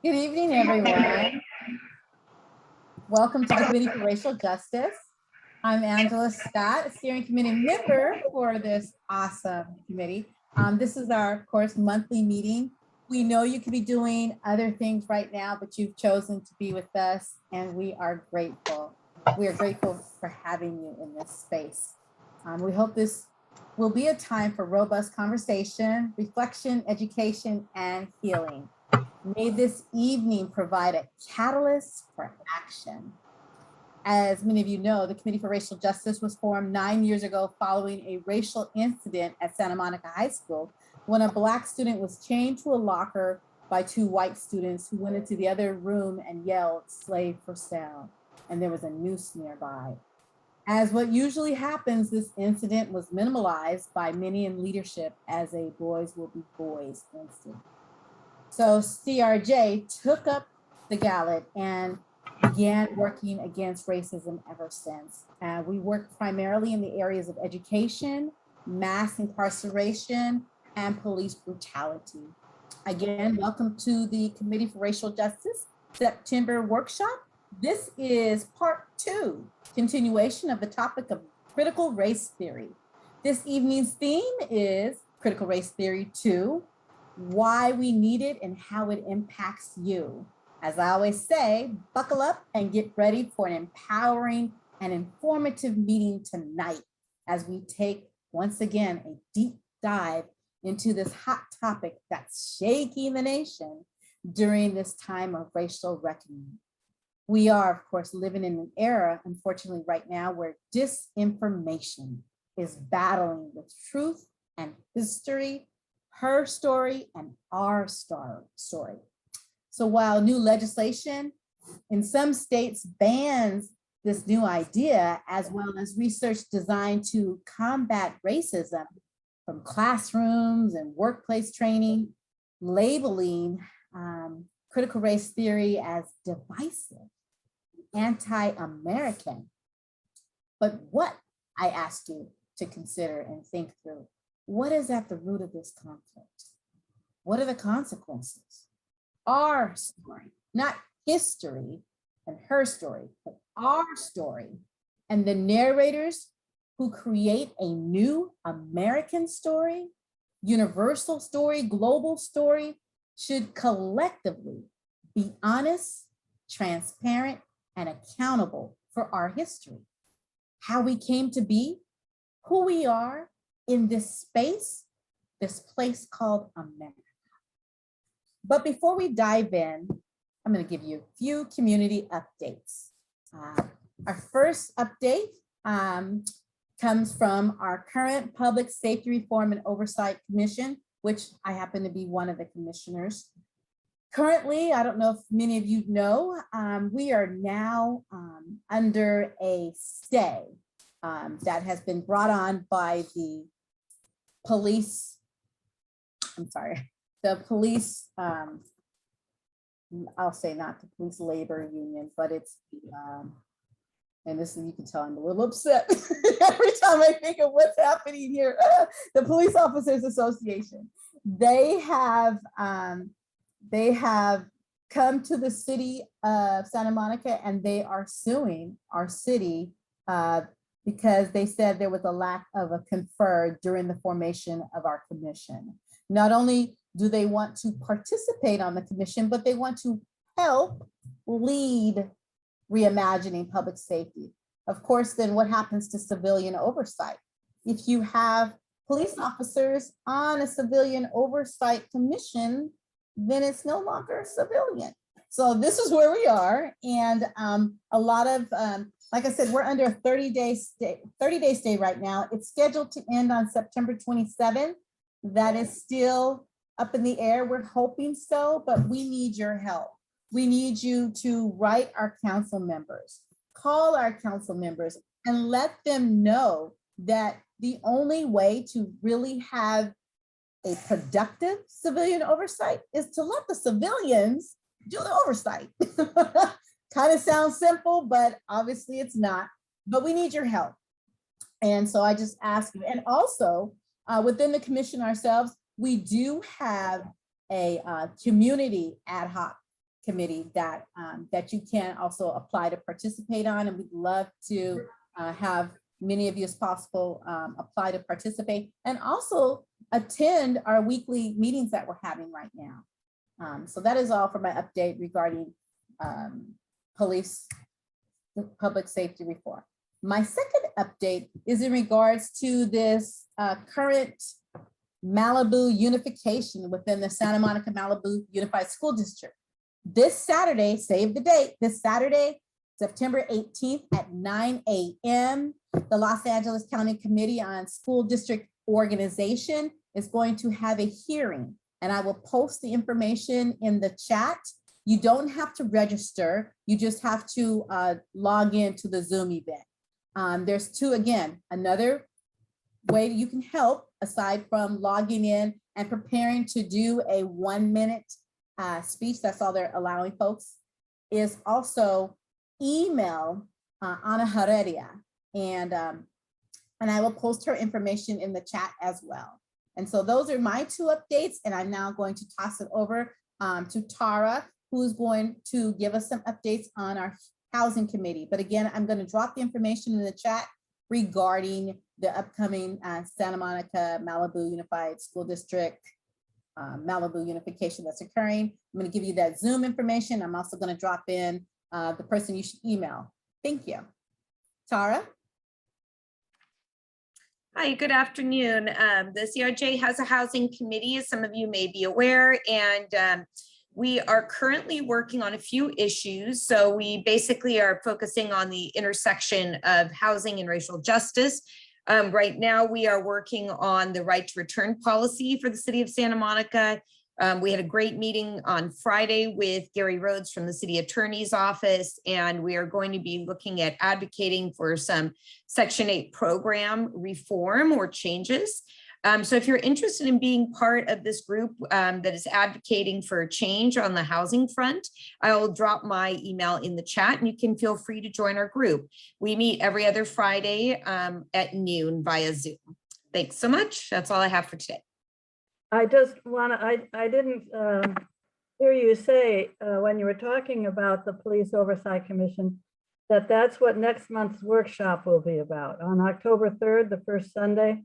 Good evening, everyone. Welcome to the Committee for Racial Justice. I'm Angela Scott, steering committee member for this awesome committee. This is our, of course, monthly meeting. We know you could be doing other things right now, but you've chosen to be with us, and we are grateful. We are grateful for having you in this space. We hope this will be a time for robust conversation, reflection, education, and healing. May this evening provide a catalyst for action. As many of you know, the Committee for Racial Justice was formed 9 years ago following a racial incident at Santa Monica High School when a Black student was chained to a locker by two white students who went into the other room and yelled, "Slave for sale," and there was a noose nearby. As what usually happens, this incident was minimalized by many in leadership as a boys will be boys incident. So CRJ took up the gauntlet and began working against racism ever since. We work primarily in the areas of education, mass incarceration, and police brutality. Again, welcome to the Committee for Racial Justice September workshop. This is part 2, continuation of the topic of critical race theory. This evening's theme is critical race theory 2, why we need it and how it impacts you. As I always say, buckle up and get ready for an empowering and informative meeting tonight as we take, once again, a deep dive into this hot topic that's shaking the nation during this time of racial reckoning. We are, of course, living in an era, unfortunately, right now where disinformation is battling with truth and history, her story and our story. So while new legislation in some states bans this new idea, as well as research designed to combat racism from classrooms and workplace training, labeling critical race theory as divisive, anti-American. But what, I ask you to consider and think through, what is at the root of this conflict? What are the consequences? Our story, not history and her story, but our story. And the narrators who create a new American story, universal story, global story, should collectively be honest, transparent, and accountable for our history, how we came to be, who we are, in this space, this place called America. But before we dive in, I'm going to give you a few community updates. Our first update comes from our current Public Safety Reform and Oversight Commission, which I happen to be one of the commissioners. Currently, I don't know if many of you know, we are now under a stay that has been brought on by the police, the police, I'll say not the police labor union, but it's the, and this is, you can tell I'm a little upset every time I think of what's happening here. The Police Officers Association. They have come to the city of Santa Monica and they are suing our city because they said there was a lack of a confer during the formation of our commission. Not only do they want to participate on the commission, but they want to help lead reimagining public safety. Of course, then what happens to civilian oversight? If you have police officers on a civilian oversight commission, then it's no longer civilian. So this is where we are. And a lot of, like I said, we're under a 30-day stay right now. It's scheduled to end on September 27th. That is still up in the air. We're hoping so, but we need your help. We need you to write our council members, call our council members, and let them know that the only way to really have a productive civilian oversight is to let the civilians do the oversight. Kind of sounds simple, but obviously it's not. But we need your help. And so I just ask you, and also within the commission ourselves, we do have a community ad hoc committee that that you can also apply to participate on, and we'd love to have many of you as possible apply to participate and also attend our weekly meetings that we're having right now. So that is all for my update regarding police public safety reform. My second update is in regards to this current Malibu unification within the Santa Monica Malibu Unified School District. This Saturday, save the date, this Saturday, September 18th at 9 a.m., the Los Angeles County Committee on School District Organization is going to have a hearing, and I will post the information in the chat. You don't have to register, you just have to log in to the Zoom event. There's another way you can help aside from logging in and preparing to do a 1-minute speech, that's all they're allowing folks, is also email Ana Heredia, and I will post her information in the chat as well. And so those are my 2 updates, and I'm now going to toss it over to Tara, who's going to give us some updates on our housing committee. But again, I'm going to drop the information in the chat regarding the upcoming Santa Monica Malibu Unified School District Malibu unification that's occurring. I'm going to give you that Zoom information. I'm also going to drop in the person you should email. Thank you. Tara? Hi, good afternoon. The CRJ has a housing committee, as some of you may be aware, and we are currently working on a few issues. So we basically are focusing on the intersection of housing and racial justice. Right now, we are working on the right to return policy for the city of Santa Monica. We had a great meeting on Friday with Gary Rhodes from the city attorney's office, and we are going to be looking at advocating for some Section 8 program reform or changes. So if you're interested in being part of this group that is advocating for a change on the housing front, I will drop my email in the chat and you can feel free to join our group. We meet every other Friday at noon via Zoom. Thanks so much. That's all I have for today. I just want to, I didn't hear you say when you were talking about the Police Oversight Commission, that's what next month's workshop will be about. On October 3rd, the first Sunday,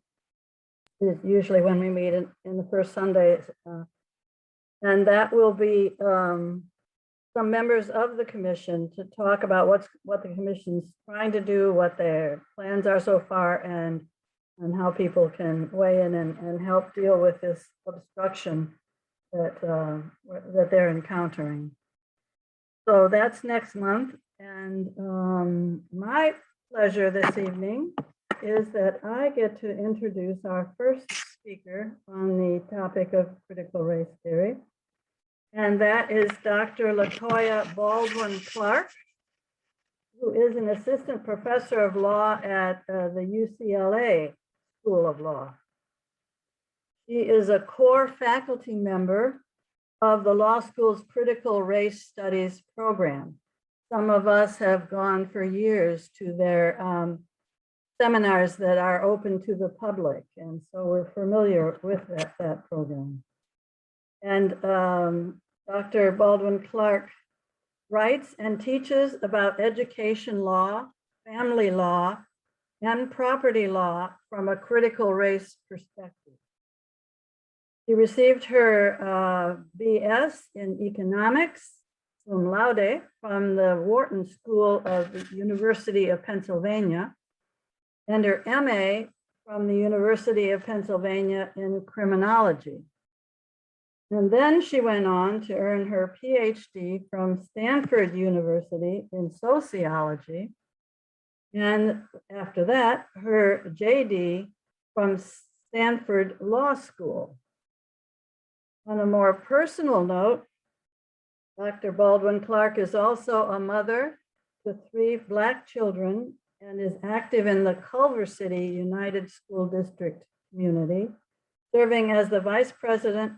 is usually when we meet in the first Sunday. And that will be some members of the commission to talk about what the commission's trying to do, what their plans are so far, and how people can weigh in and help deal with this obstruction that they're encountering. So that's next month. And my pleasure this evening is that I get to introduce our first speaker on the topic of critical race theory. And that is Dr. Latoya Baldwin Clark, who is an assistant professor of law at the UCLA School of Law. She is a core faculty member of the law school's critical race studies program. Some of us have gone for years to their seminars that are open to the public, and so we're familiar with that program. And Dr. Baldwin Clark writes and teaches about education law, family law, and property law from a critical race perspective. She received her BS in economics, cum laude, from the Wharton School of the University of Pennsylvania, and her MA from the University of Pennsylvania in criminology. And then she went on to earn her PhD from Stanford University in sociology. And after that, her JD from Stanford Law School. On a more personal note, Dr. Baldwin Clark is also a mother to 3 Black children and is active in the Culver City United School District community, serving as the Vice President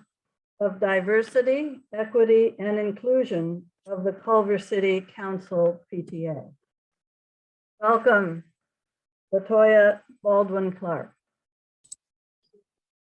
of Diversity, Equity, and Inclusion of the Culver City Council PTA. Welcome, Latoya Baldwin Clark.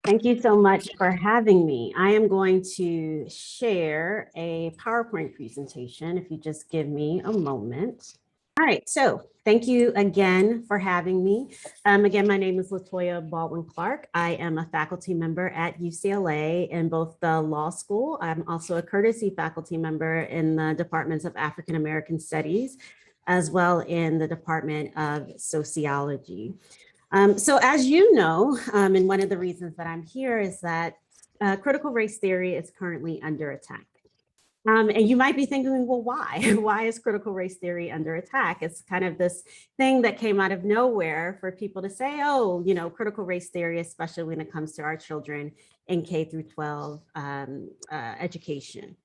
Thank you so much for having me. I am going to share a PowerPoint presentation if you just give me a moment. All right, so thank you again for having me. Again, my name is Latoya Baldwin Clark. I am a faculty member at UCLA in both the law school. I'm also a courtesy faculty member in the departments of African American Studies, as well in the Department of Sociology. So as you know, and one of the reasons that I'm here is that critical race theory is currently under attack. And you might be thinking, well, why? Why is critical race theory under attack? It's kind of this thing that came out of nowhere for people to say, oh, you know, critical race theory, especially when it comes to our children in K through 12 education.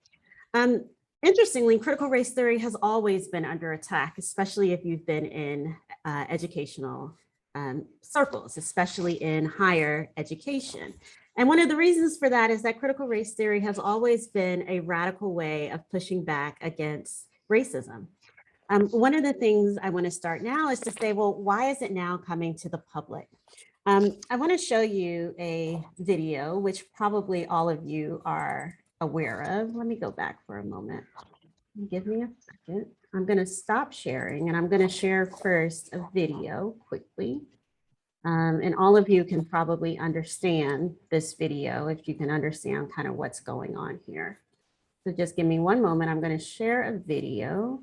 Interestingly, critical race theory has always been under attack, especially if you've been in educational circles, especially in higher education. And one of the reasons for that is that critical race theory has always been a radical way of pushing back against racism. One of the things I want to start now is to say, well, why is it now coming to the public? I want to show you a video, which probably all of you are aware of. Let me go back for a moment. Give me a second. I'm going to stop sharing and I'm going to share first a video quickly. And all of you can probably understand this video if you can understand kind of what's going on here. So just give me one moment. I'm going to share a video.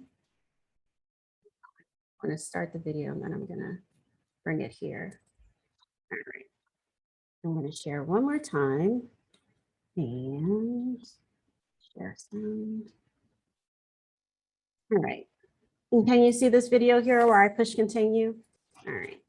I'm going to start the video and then I'm going to bring it here. All right. I'm going to share one more time and share sound. All right. And can you see this video here where I push continue? All right.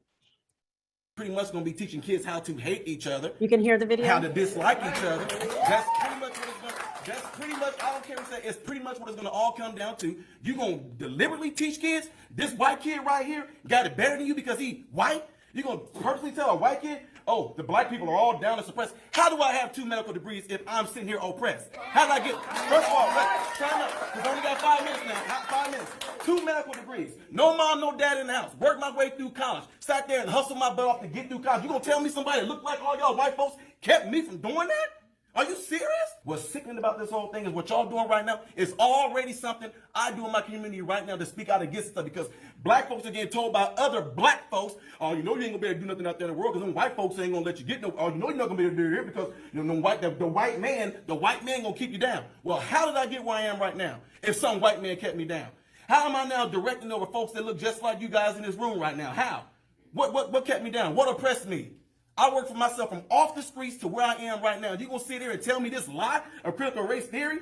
Pretty much going to be teaching kids how to hate each other. You can hear the video? How to dislike each other. That's pretty much what it's going to, that's pretty much, I don't care what you say, it's pretty much what it's going to all come down to. You're going to deliberately teach kids, this white kid right here got it better than you because he white? You're going to purposely tell a white kid, oh, the black people are all down and suppressed. How do I have 2 medical degrees if I'm sitting here oppressed? How did I get, first of all, time up, because I only got 5 minutes now, 5 minutes. 2 medical degrees, no mom, no dad in the house, worked my way through college, sat there and hustled my butt off to get through college. You gonna tell me somebody that looked like all y'all white folks kept me from doing that? Are you serious? What's sickening about this whole thing is what y'all doing right now is already something I do in my community right now to speak out against stuff because black folks are getting told by other black folks, oh, you know you ain't gonna be able to do nothing out there in the world because them white folks ain't gonna let you get no, oh, you know you're not gonna be able to do it here because you know the white man gonna keep you down. Well, how did I get where I am right now if some white man kept me down? How am I now directing over folks that look just like you guys in this room right now? How? What kept me down? What oppressed me? I work for myself from off the streets to where I am right now. You gonna sit here and tell me this lie of critical race theory?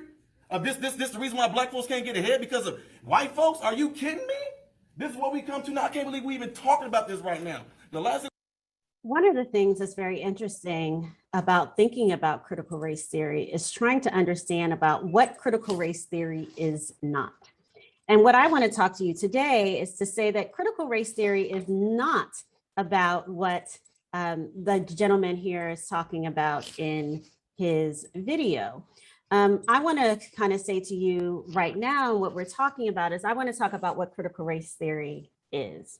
Of this the reason why black folks can't get ahead because of white folks? Are you kidding me? This is what we come to now. I can't believe we even talking about this right now. The last. One of the things that's very interesting about thinking about critical race theory is trying to understand about what critical race theory is not. And what I want to talk to you today is to say that critical race theory is not about what the gentleman here is talking about in his video. I want to kind of say to you right now, what we're talking about is I want to talk about what critical race theory is.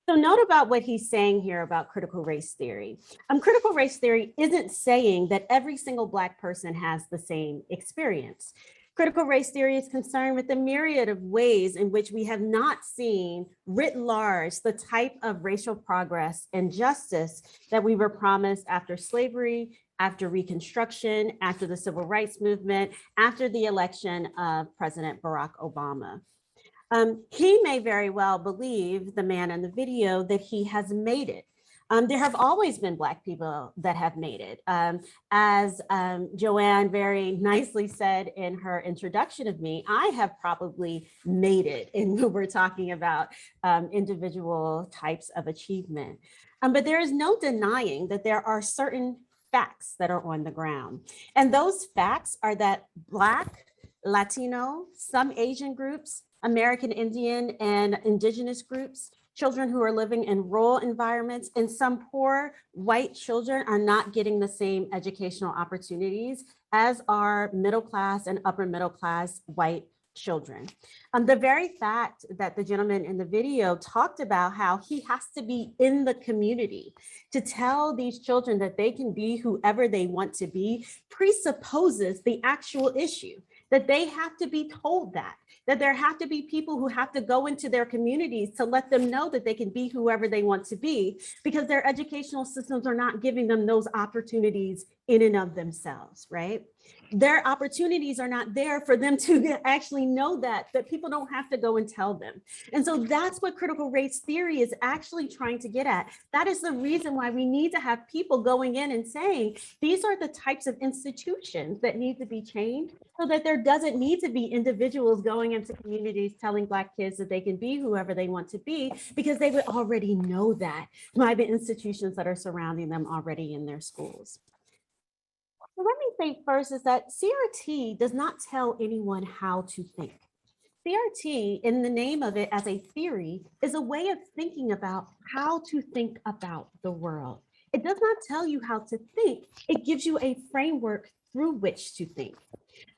So note about what he's saying here about critical race theory. Critical race theory isn't saying that every single Black person has the same experience. Critical race theory is concerned with the myriad of ways in which we have not seen writ large the type of racial progress and justice that we were promised after slavery, after Reconstruction, after the Civil Rights Movement, after the election of President Barack Obama. He may very well believe, the man in the video, that he has made it. There have always been Black people that have made it. As Joanne very nicely said in her introduction of me, I have probably made it in when we're talking about individual types of achievement. But there is no denying that there are certain facts that are on the ground. And those facts are that Black, Latino, some Asian groups, American Indian and Indigenous groups, children who are living in rural environments, and some poor white children are not getting the same educational opportunities as are middle class and upper middle class white children. The very fact that the gentleman in the video talked about how he has to be in the community to tell these children that they can be whoever they want to be presupposes the actual issue, that they have to be told that there have to be people who have to go into their communities to let them know that they can be whoever they want to be, because their educational systems are not giving them those opportunities in and of themselves, right? Their opportunities are not there for them to actually know that people don't have to go and tell them. And so that's what critical race theory is actually trying to get at. That is the reason why we need to have people going in and saying, these are the types of institutions that need to be changed, so that there doesn't need to be individuals going into communities telling Black kids that they can be whoever they want to be, because they would already know that by the institutions that are surrounding them already in their schools. So let me say first is that CRT does not tell anyone how to think. CRT, in the name of it as a theory, is a way of thinking about how to think about the world. It does not tell you how to think. It gives you a framework through which to think.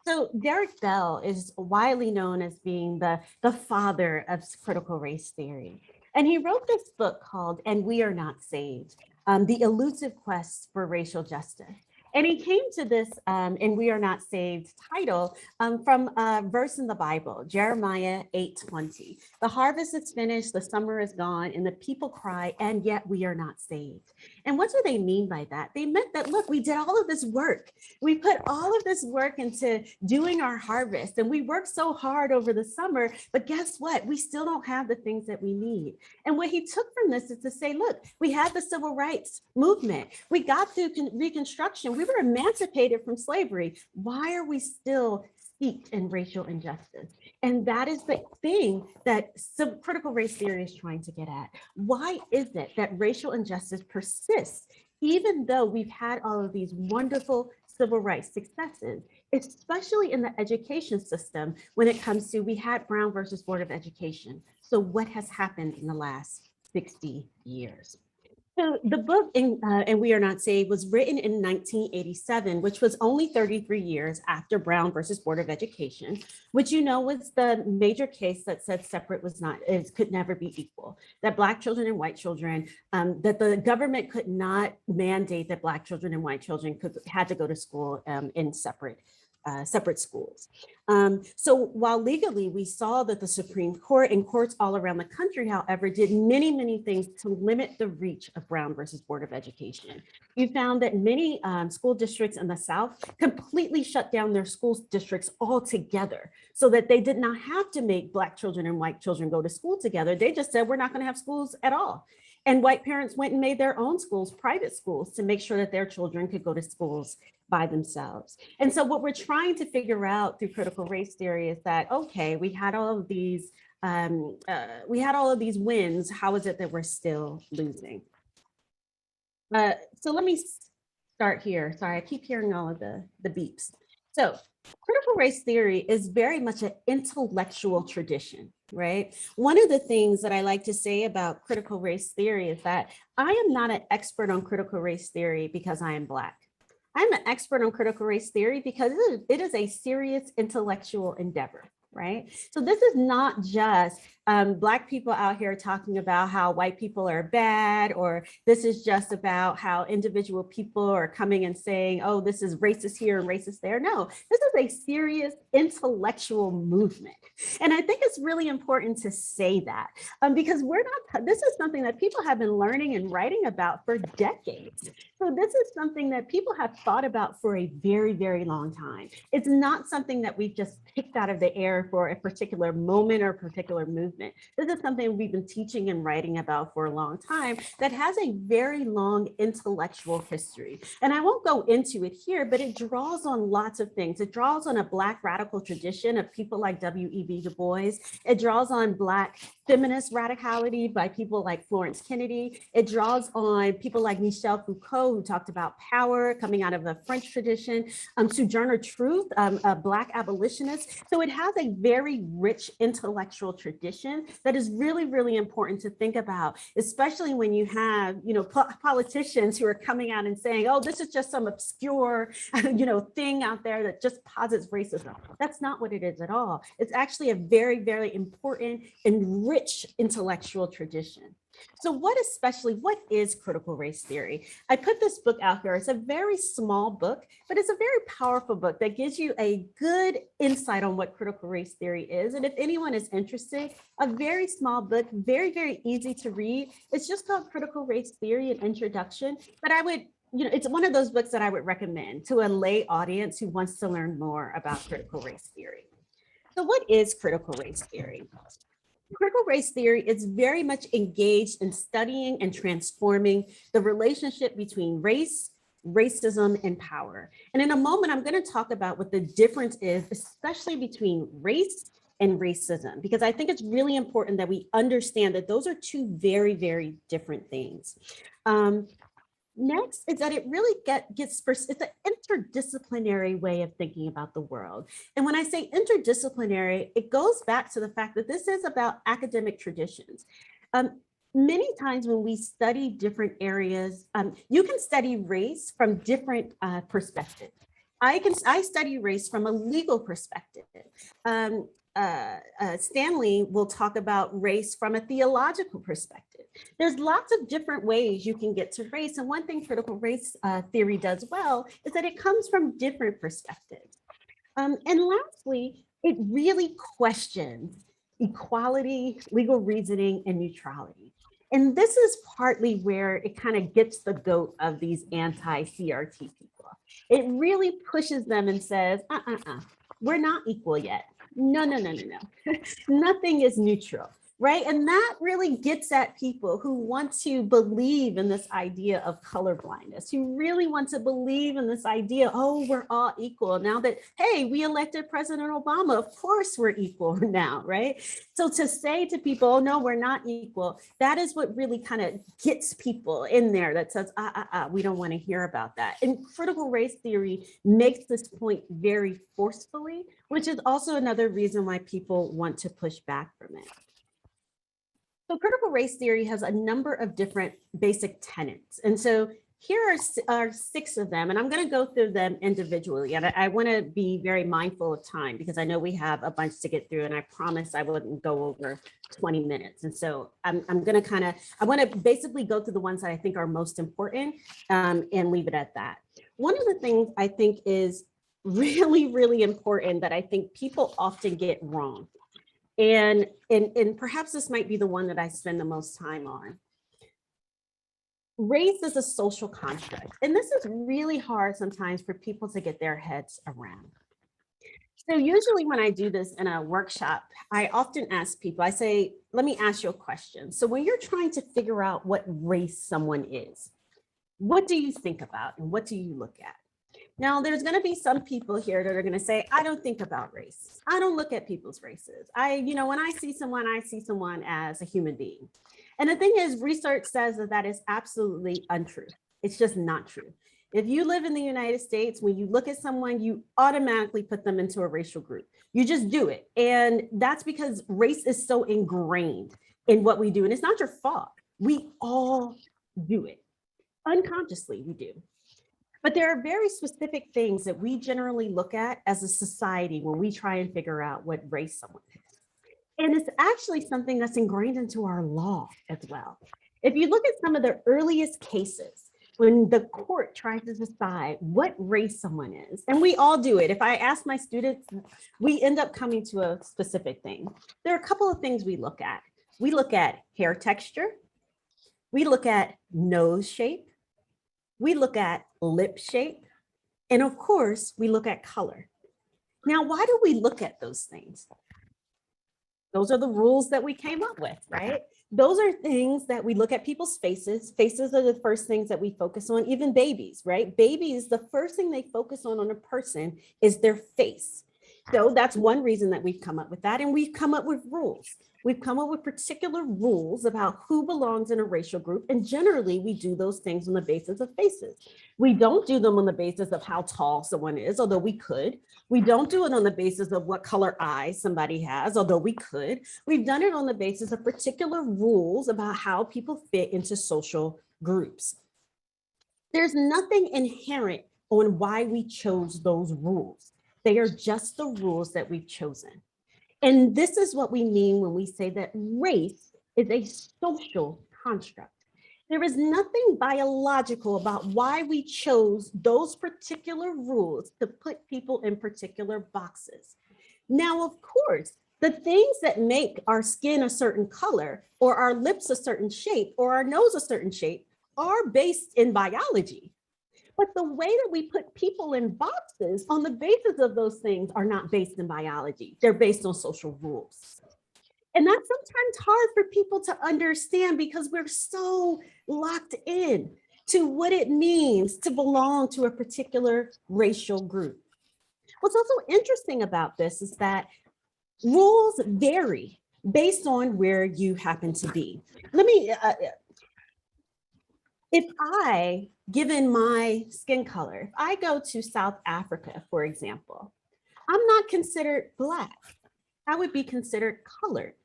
So Derek Bell is widely known as being the father of critical race theory. And he wrote this book called "And We Are Not Saved," The Elusive Quest for Racial Justice. And he came to this "And We Are Not Saved" title from a verse in the Bible, Jeremiah 8:20. The harvest is finished, the summer is gone, and the people cry, and yet we are not saved. And what do they mean by that? They meant that, look, we did all of this work. We put all of this work into doing our harvest, and we worked so hard over the summer, but guess what? We still don't have the things that we need. And what he took from this is to say, look, we had the civil rights movement. We got through Reconstruction. We were emancipated from slavery. Why are we still steeped in racial injustice? And that is the thing that some critical race theory is trying to get at. Why is it that racial injustice persists, even though we've had all of these wonderful civil rights successes, especially in the education system when it comes to, we had Brown versus Board of Education. So what has happened in the last 60 years? So the book, And We Are Not Saved, was written in 1987, which was only 33 years after Brown versus Board of Education, which was the major case that said separate could never be equal, that Black children and white children, that the government could not mandate that Black children and white children had to go to school in separate schools. So while legally we saw that the Supreme Court and courts all around the country, however, did many, many things to limit the reach of Brown versus Board of Education. You found that many school districts in the South completely shut down their school districts altogether, so that they did not have to make Black children and white children go to school together. They just said, we're not going to have schools at all. And white parents went and made their own schools, private schools, to make sure that their children could go to schools by themselves. And so what we're trying to figure out through critical race theory is that, okay, we had all of these wins. How is it that we're still losing? So let me start here. Sorry, I keep hearing all of the beeps. So critical race theory is very much an intellectual tradition, right? One of the things that I like to say about critical race theory is that I am not an expert on critical race theory because I am Black. I'm an expert on critical race theory because it is a serious intellectual endeavor, right? So this is not just Black people out here talking about how white people are bad, or this is just about how individual people are coming and saying, oh, this is racist here and racist there. No, this is a serious intellectual movement. And I think it's really important to say that because this is something that people have been learning and writing about for decades. So this is something that people have thought about for a very, very long time. It's not something that we've just picked out of the air for a particular moment or a particular movement. This is something we've been teaching and writing about for a long time that has a very long intellectual history. And I won't go into it here, but it draws on lots of things. It draws on a Black radical tradition of people like W.E.B. Du Bois. It draws on Black feminist radicality by people like Florence Kennedy. It draws on people like Michel Foucault, who talked about power coming out of the French tradition, Sojourner Truth, a Black abolitionist. So it has a very rich intellectual tradition that is really, really important to think about, especially when you have, politicians who are coming out and saying, oh, this is just some obscure, thing out there that just posits racism. That's not what it is at all. It's actually a very, very important and rich intellectual tradition. So what is critical race theory? I put this book out here. It's a very small book, but it's a very powerful book that gives you a good insight on what critical race theory is. And if anyone is interested, a very small book, very, very easy to read. It's just called Critical Race Theory, an Introduction. But I would, it's one of those books that I would recommend to a lay audience who wants to learn more about critical race theory. So what is critical race theory? Critical race theory is very much engaged in studying and transforming the relationship between race, racism, and power. And in a moment, I'm going to talk about what the difference is, especially between race and racism, because I think it's really important that we understand that those are two very, very different things. Next is that it really it's an interdisciplinary way of thinking about the world. And when I say interdisciplinary, it goes back to the fact that this is about academic traditions. Many times when we study different areas, you can study race from different perspectives. I study race from a legal perspective. Stanley will talk about race from a theological perspective. There's lots of different ways you can get to race. And one thing critical race theory does well is that it comes from different perspectives. And lastly, it really questions equality, legal reasoning, and neutrality. And this is partly where it kind of gets the goat of these anti-CRT people. It really pushes them and says, we're not equal yet. No. Nothing is neutral, right? And that really gets at people who want to believe in this idea of colorblindness, who really want to believe in this idea, oh, we're all equal now that, hey, we elected President Obama, of course we're equal now, right? So to say to people, oh, no, we're not equal, that is what really kind of gets people in there that says, we don't want to hear about that. And critical race theory makes this point very forcefully, which is also another reason why people want to push back from it. So critical race theory has a number of different basic tenets. And so here are 6 of them, and I'm going to go through them individually. And I want to be very mindful of time because I know we have a bunch to get through, and I promise I wouldn't go over 20 minutes. And so I'm going to I want to basically go through the ones that I think are most important and leave it at that. One of the things I think is really, really important that I think people often get wrong, and perhaps this might be the one that I spend the most time on. Race is a social construct, and this is really hard sometimes for people to get their heads around. So usually when I do this in a workshop, I often ask people, I say, let me ask you a question. So when you're trying to figure out what race someone is, what do you think about and what do you look at? Now, there's going to be some people here that are going to say, I don't think about race. I don't look at people's races. When I see someone as a human being. And the thing is, research says that is absolutely untrue. It's just not true. If you live in the United States, when you look at someone, you automatically put them into a racial group. You just do it. And that's because race is so ingrained in what we do. And it's not your fault. We all do it. Unconsciously, we do. But there are very specific things that we generally look at as a society when we try and figure out what race someone is. And it's actually something that's ingrained into our law as well. If you look at some of the earliest cases, when the court tries to decide what race someone is, and we all do it. If I ask my students, we end up coming to a specific thing. There are a couple of things we look at. We look at hair texture. We look at nose shape. We look at lip shape, and of course, we look at color. Now, why do we look at those things? Those are the rules that we came up with, right? Those are things that we look at people's faces. Faces are the first things that we focus on, even babies, right? Babies, the first thing they focus on a person is their face. So that's one reason that we've come up with that. And we've come up with rules. We've come up with particular rules about who belongs in a racial group. And generally, we do those things on the basis of faces. We don't do them on the basis of how tall someone is, although we could. We don't do it on the basis of what color eyes somebody has, although we could. We've done it on the basis of particular rules about how people fit into social groups. There's nothing inherent on why we chose those rules. They are just the rules that we've chosen. And this is what we mean when we say that race is a social construct. There is nothing biological about why we chose those particular rules to put people in particular boxes. Now, of course, the things that make our skin a certain color or our lips a certain shape or our nose a certain shape are based in biology. But the way that we put people in boxes on the basis of those things are not based in biology. They're based on social rules. And that's sometimes hard for people to understand because we're so locked in to what it means to belong to a particular racial group. What's also interesting about this is that rules vary based on where you happen to be. If I, given my skin color, if I go to South Africa, for example, I'm not considered Black. I would be considered colored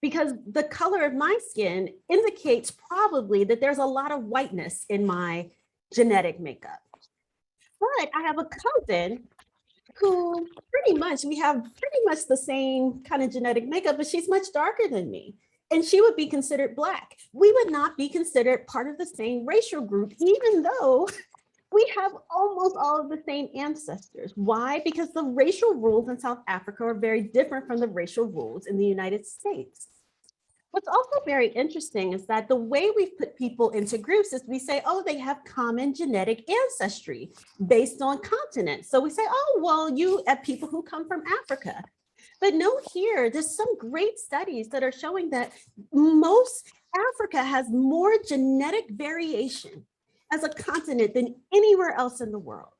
because the color of my skin indicates probably that there's a lot of whiteness in my genetic makeup. But I have a cousin who we have pretty much the same kind of genetic makeup, but she's much darker than me. And she would be considered Black. We would not be considered part of the same racial group, even though we have almost all of the same ancestors. Why? Because the racial rules in South Africa are very different from the racial rules in the United States. What's also very interesting is that the way we've put people into groups is we say, oh, they have common genetic ancestry based on continents. So we say, oh, well, you have people who come from Africa. But no, there's some great studies that are showing that most Africa has more genetic variation as a continent than anywhere else in the world.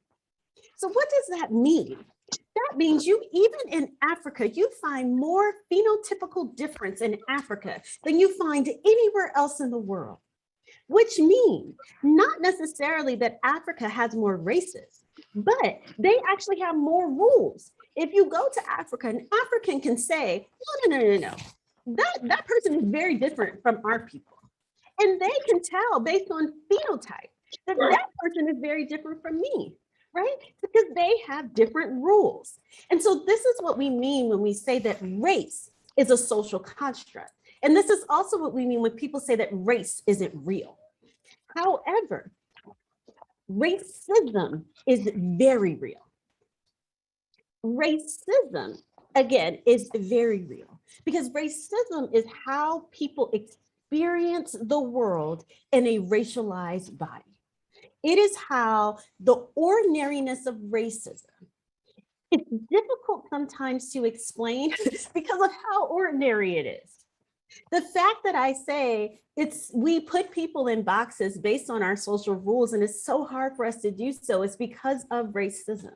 So what does that mean? That means even in Africa, you find more phenotypical difference in Africa than you find anywhere else in the world, which means not necessarily that Africa has more races, but they actually have more rules. If you go to Africa, an African can say, no. That person is very different from our people. And they can tell based on phenotype that that person is very different from me, right? Because they have different rules. And so this is what we mean when we say that race is a social construct. And this is also what we mean when people say that race isn't real. However, racism is very real. Racism, again, is very real because racism is how people experience the world in a racialized body. It is how the ordinariness of racism, it's difficult sometimes to explain because of how ordinary it is. The fact that I say we put people in boxes based on our social rules and it's so hard for us to do so is because of racism.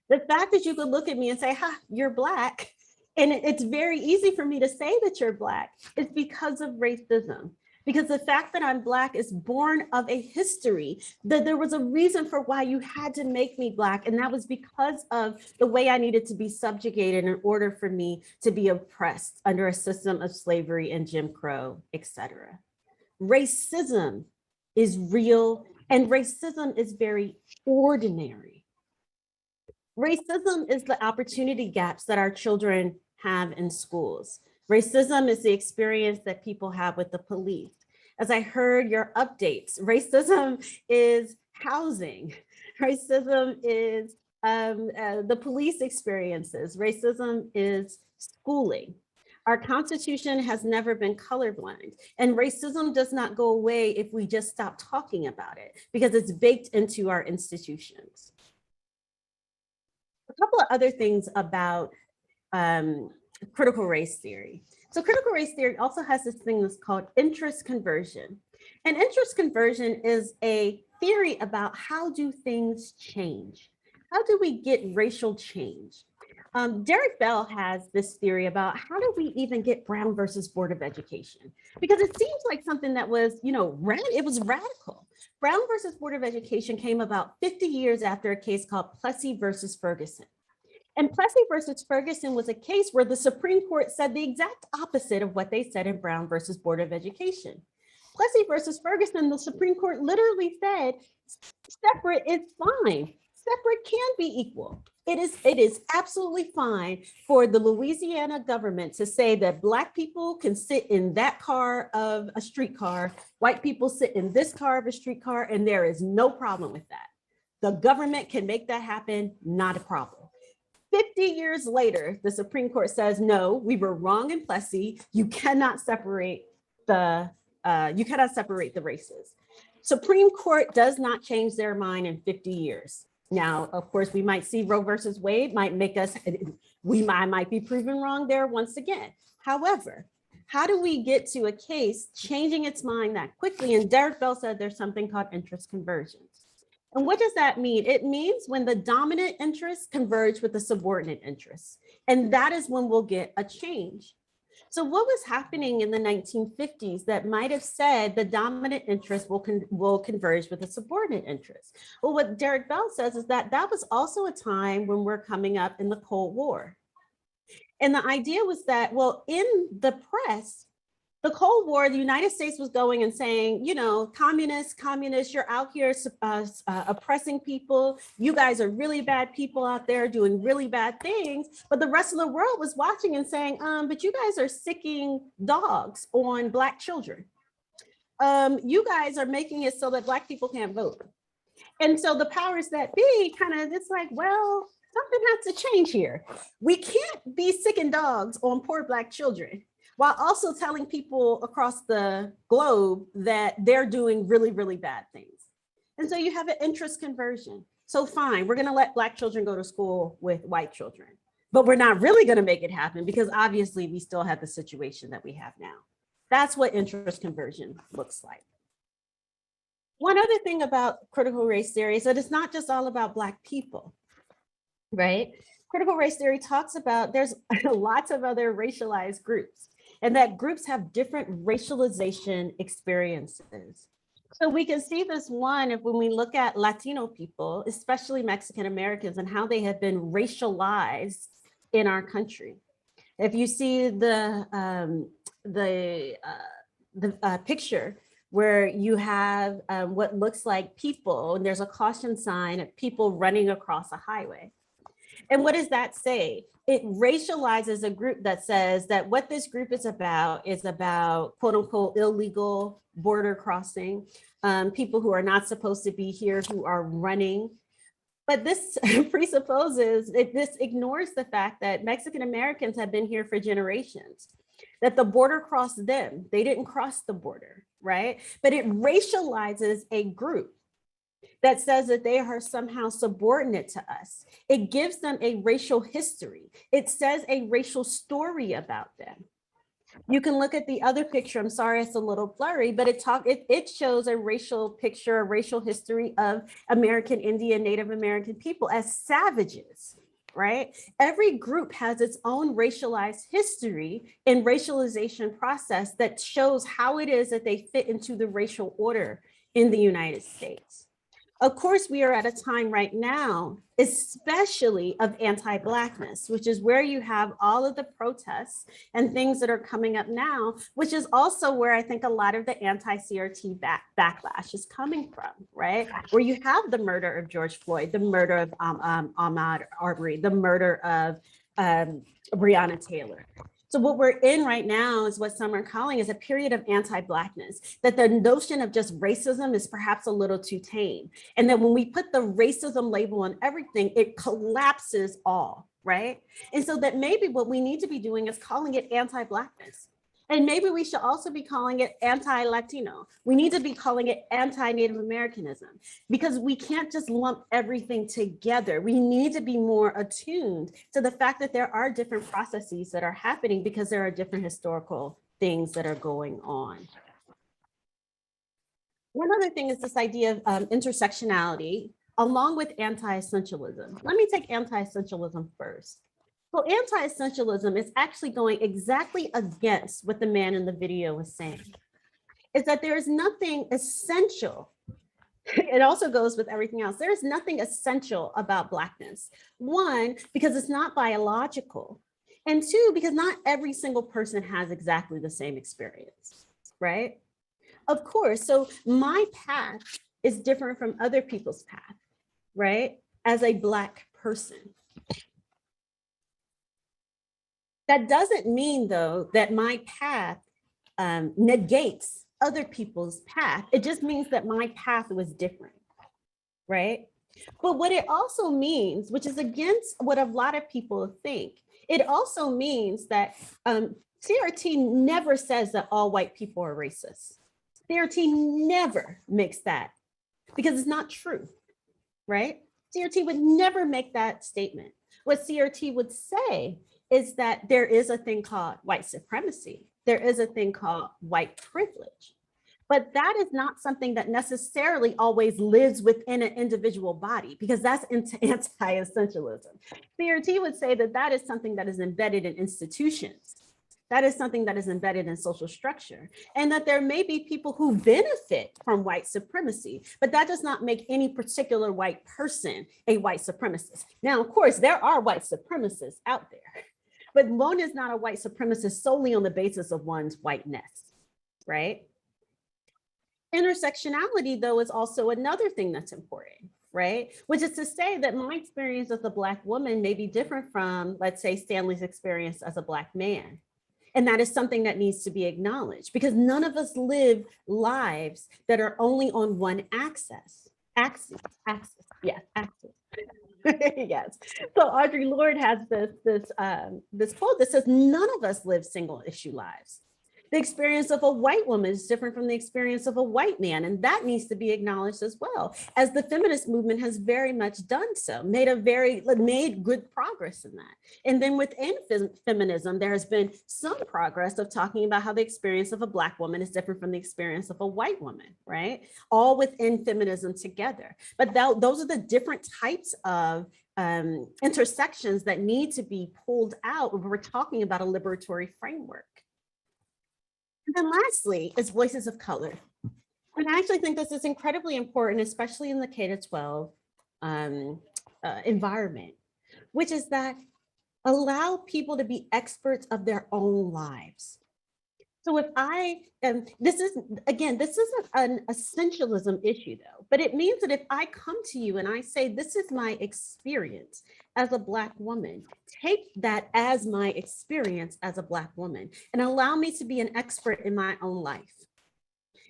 The fact that you could look at me and say, you're Black, and it's very easy for me to say that you're Black is because of racism. Because the fact that I'm Black is born of a history that there was a reason for why you had to make me Black. And that was because of the way I needed to be subjugated in order for me to be oppressed under a system of slavery and Jim Crow, etc. Racism is real and racism is very ordinary. Racism is the opportunity gaps that our children have in schools. Racism is the experience that people have with the police. As I heard your updates, racism is housing. Racism is the police experiences. Racism is schooling. Our Constitution has never been colorblind, and racism does not go away if we just stop talking about it because it's baked into our institutions. A couple of other things about critical race theory. So critical race theory also has this thing that's called interest conversion. And interest conversion is a theory about how do things change? How do we get racial change? Derek Bell has this theory about how do we even get Brown versus Board of Education? Because it seems like something that was, it was radical. Brown versus Board of Education came about 50 years after a case called Plessy versus Ferguson. And Plessy versus Ferguson was a case where the Supreme Court said the exact opposite of what they said in Brown versus Board of Education. Plessy versus Ferguson, the Supreme Court literally said, separate is fine. Separate can be equal. It is absolutely fine for the Louisiana government to say that Black people can sit in that car of a streetcar, white people sit in this car of a streetcar, and there is no problem with that. The government can make that happen, not a problem. 50 years later, the Supreme Court says, no, we were wrong in Plessy. You cannot separate the races. Supreme Court does not change their mind in 50 years. Now, of course, we might see Roe versus Wade might make us, I might be proven wrong there once again. However, how do we get to a case changing its mind that quickly? And Derek Bell said there's something called interest convergence. And what does that mean? It means when the dominant interests converge with the subordinate interests. And that is when we'll get a change. So what was happening in the 1950s that might have said the dominant interest will converge with the subordinate interest? Well, what Derek Bell says is that that was also a time when we're coming up in the Cold War. And the idea was that, well, in the press, the Cold War, the United States was going and saying, communists, you're out here oppressing people. You guys are really bad people out there doing really bad things. But the rest of the world was watching and saying, but you guys are sicking dogs on Black children. You guys are making it so that Black people can't vote. And so the powers that be it's like, well, something has to change here. We can't be sicking dogs on poor Black children, while also telling people across the globe that they're doing really, really bad things. And so you have an interest conversion. So fine, we're gonna let Black children go to school with white children, but we're not really gonna make it happen because obviously we still have the situation that we have now. That's what interest conversion looks like. One other thing about critical race theory is that it's not just all about Black people, right? Critical race theory talks about there's lots of other racialized groups, and that groups have different racialization experiences. So we can see this when we look at Latino people, especially Mexican Americans, and how they have been racialized in our country. If you see the picture where you have what looks like people, and there's a caution sign of people running across a highway. And what does that say? It racializes a group that says that what this group is about quote unquote illegal border crossing, people who are not supposed to be here who are running. But this presupposes, this ignores the fact that Mexican Americans have been here for generations, that the border crossed them. They didn't cross the border, right? But it racializes a group that says that they are somehow subordinate to us. It gives them a racial history. It says a racial story about them. You can look at the other picture. I'm sorry, it's a little blurry, but it shows a racial picture, a racial history of American Indian, Native American people as savages, right? Every group has its own racialized history and racialization process that shows how it is that they fit into the racial order in the United States. Of course, we are at a time right now, especially of anti-Blackness, which is where you have all of the protests and things that are coming up now, which is also where I think a lot of the anti-CRT backlash is coming from, right? Where you have the murder of George Floyd, the murder of Ahmaud Arbery, the murder of Breonna Taylor. So what we're in right now is what some are calling is a period of anti-Blackness, that the notion of just racism is perhaps a little too tame. And that when we put the racism label on everything, it collapses all, right? And so that maybe what we need to be doing is calling it anti-Blackness. And maybe we should also be calling it anti-Latino. We need to be calling it anti-Native Americanism, because we can't just lump everything together. We need to be more attuned to the fact that there are different processes that are happening because there are different historical things that are going on. One other thing is this idea of intersectionality, along with anti-essentialism. Let me take anti-essentialism first. Well, anti-essentialism is actually going exactly against what the man in the video was saying. Is that there is nothing essential. It also goes with everything else. There is nothing essential about Blackness. One, because it's not biological. And two, because not every single person has exactly the same experience, right? Of course, so my path is different from other people's path, right? As a Black person. That doesn't mean, though, that my path negates other people's path. It just means that my path was different, right? But what it also means, which is against what a lot of people think, it also means that CRT never says that all white people are racist. CRT never makes that, because it's not true, right? CRT would never make that statement. What CRT would say is that there is a thing called white supremacy. There is a thing called white privilege. But that is not something that necessarily always lives within an individual body, because that's anti-essentialism. CRT would say that that is something that is embedded in institutions. That is something that is embedded in social structure, and that there may be people who benefit from white supremacy, but that does not make any particular white person a white supremacist. Now, of course, there are white supremacists out there, but one is not a white supremacist solely on the basis of one's whiteness, right? Intersectionality, though, is also another thing that's important, right? Which is to say that my experience as a Black woman may be different from, let's say, Stanley's experience as a Black man. And that is something that needs to be acknowledged, because none of us live lives that are only on one axis. Yes. Yes. So Audre Lorde has this quote that says, none of us live single issue lives. The experience of a white woman is different from the experience of a white man, and that needs to be acknowledged as well, as the feminist movement has very much done so, made good progress in that. And then within feminism, there has been some progress of talking about how the experience of a Black woman is different from the experience of a white woman, right? All within feminism together. But those are the different types of intersections that need to be pulled out when we're talking about a liberatory framework. And then lastly is voices of color. And I actually think this is incredibly important, especially in the K-12 environment, which is that allow people to be experts of their own lives. So if this isn't an essentialism issue though, but it means that if I come to you and I say, this is my experience as a Black woman, take that as my experience as a Black woman and allow me to be an expert in my own life.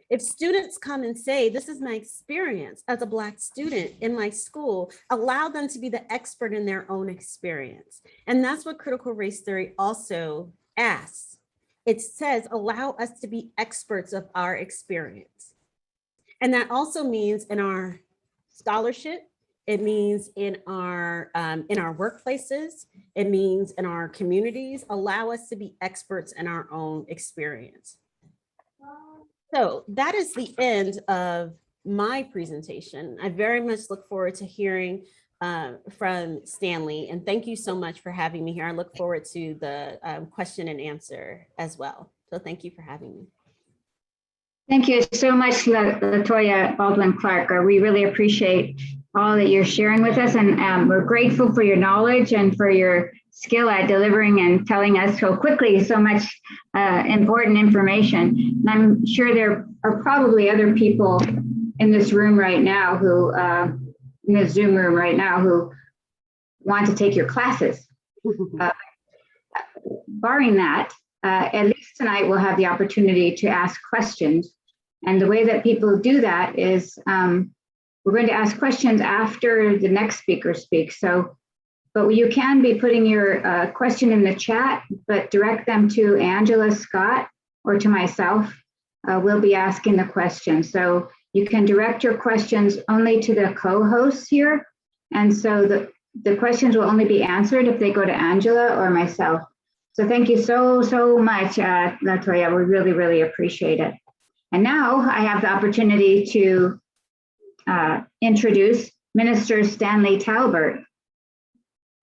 If students come and say, this is my experience as a Black student in my school, allow them to be the expert in their own experience. And that's what critical race theory also asks. It says, allow us to be experts of our experience. And that also means in our scholarship, it means in our workplaces, it means in our communities, allow us to be experts in our own experience. So that is the end of my presentation. I very much look forward to hearing from Stanley, and thank you so much for having me here. I look forward to the question and answer as well. So thank you for having me. Thank you so much, Latoya Baldwin Clark. We really appreciate all that you're sharing with us, and we're grateful for your knowledge and for your skill at delivering and telling us so quickly so much important information. And I'm sure there are probably other people in this room right now who in the Zoom room right now who want to take your classes. Barring that, at least tonight we'll have the opportunity to ask questions. And the way that people do that is we're going to ask questions after the next speaker speaks. But you can be putting your question in the chat, but direct them to Angela Scott or to myself. We'll be asking the question. So you can direct your questions only to the co-hosts here. And so the questions will only be answered if they go to Angela or myself. So thank you so much, Latoya. We really, really appreciate it. And now I have the opportunity to introduce Minister Stanley Talbert.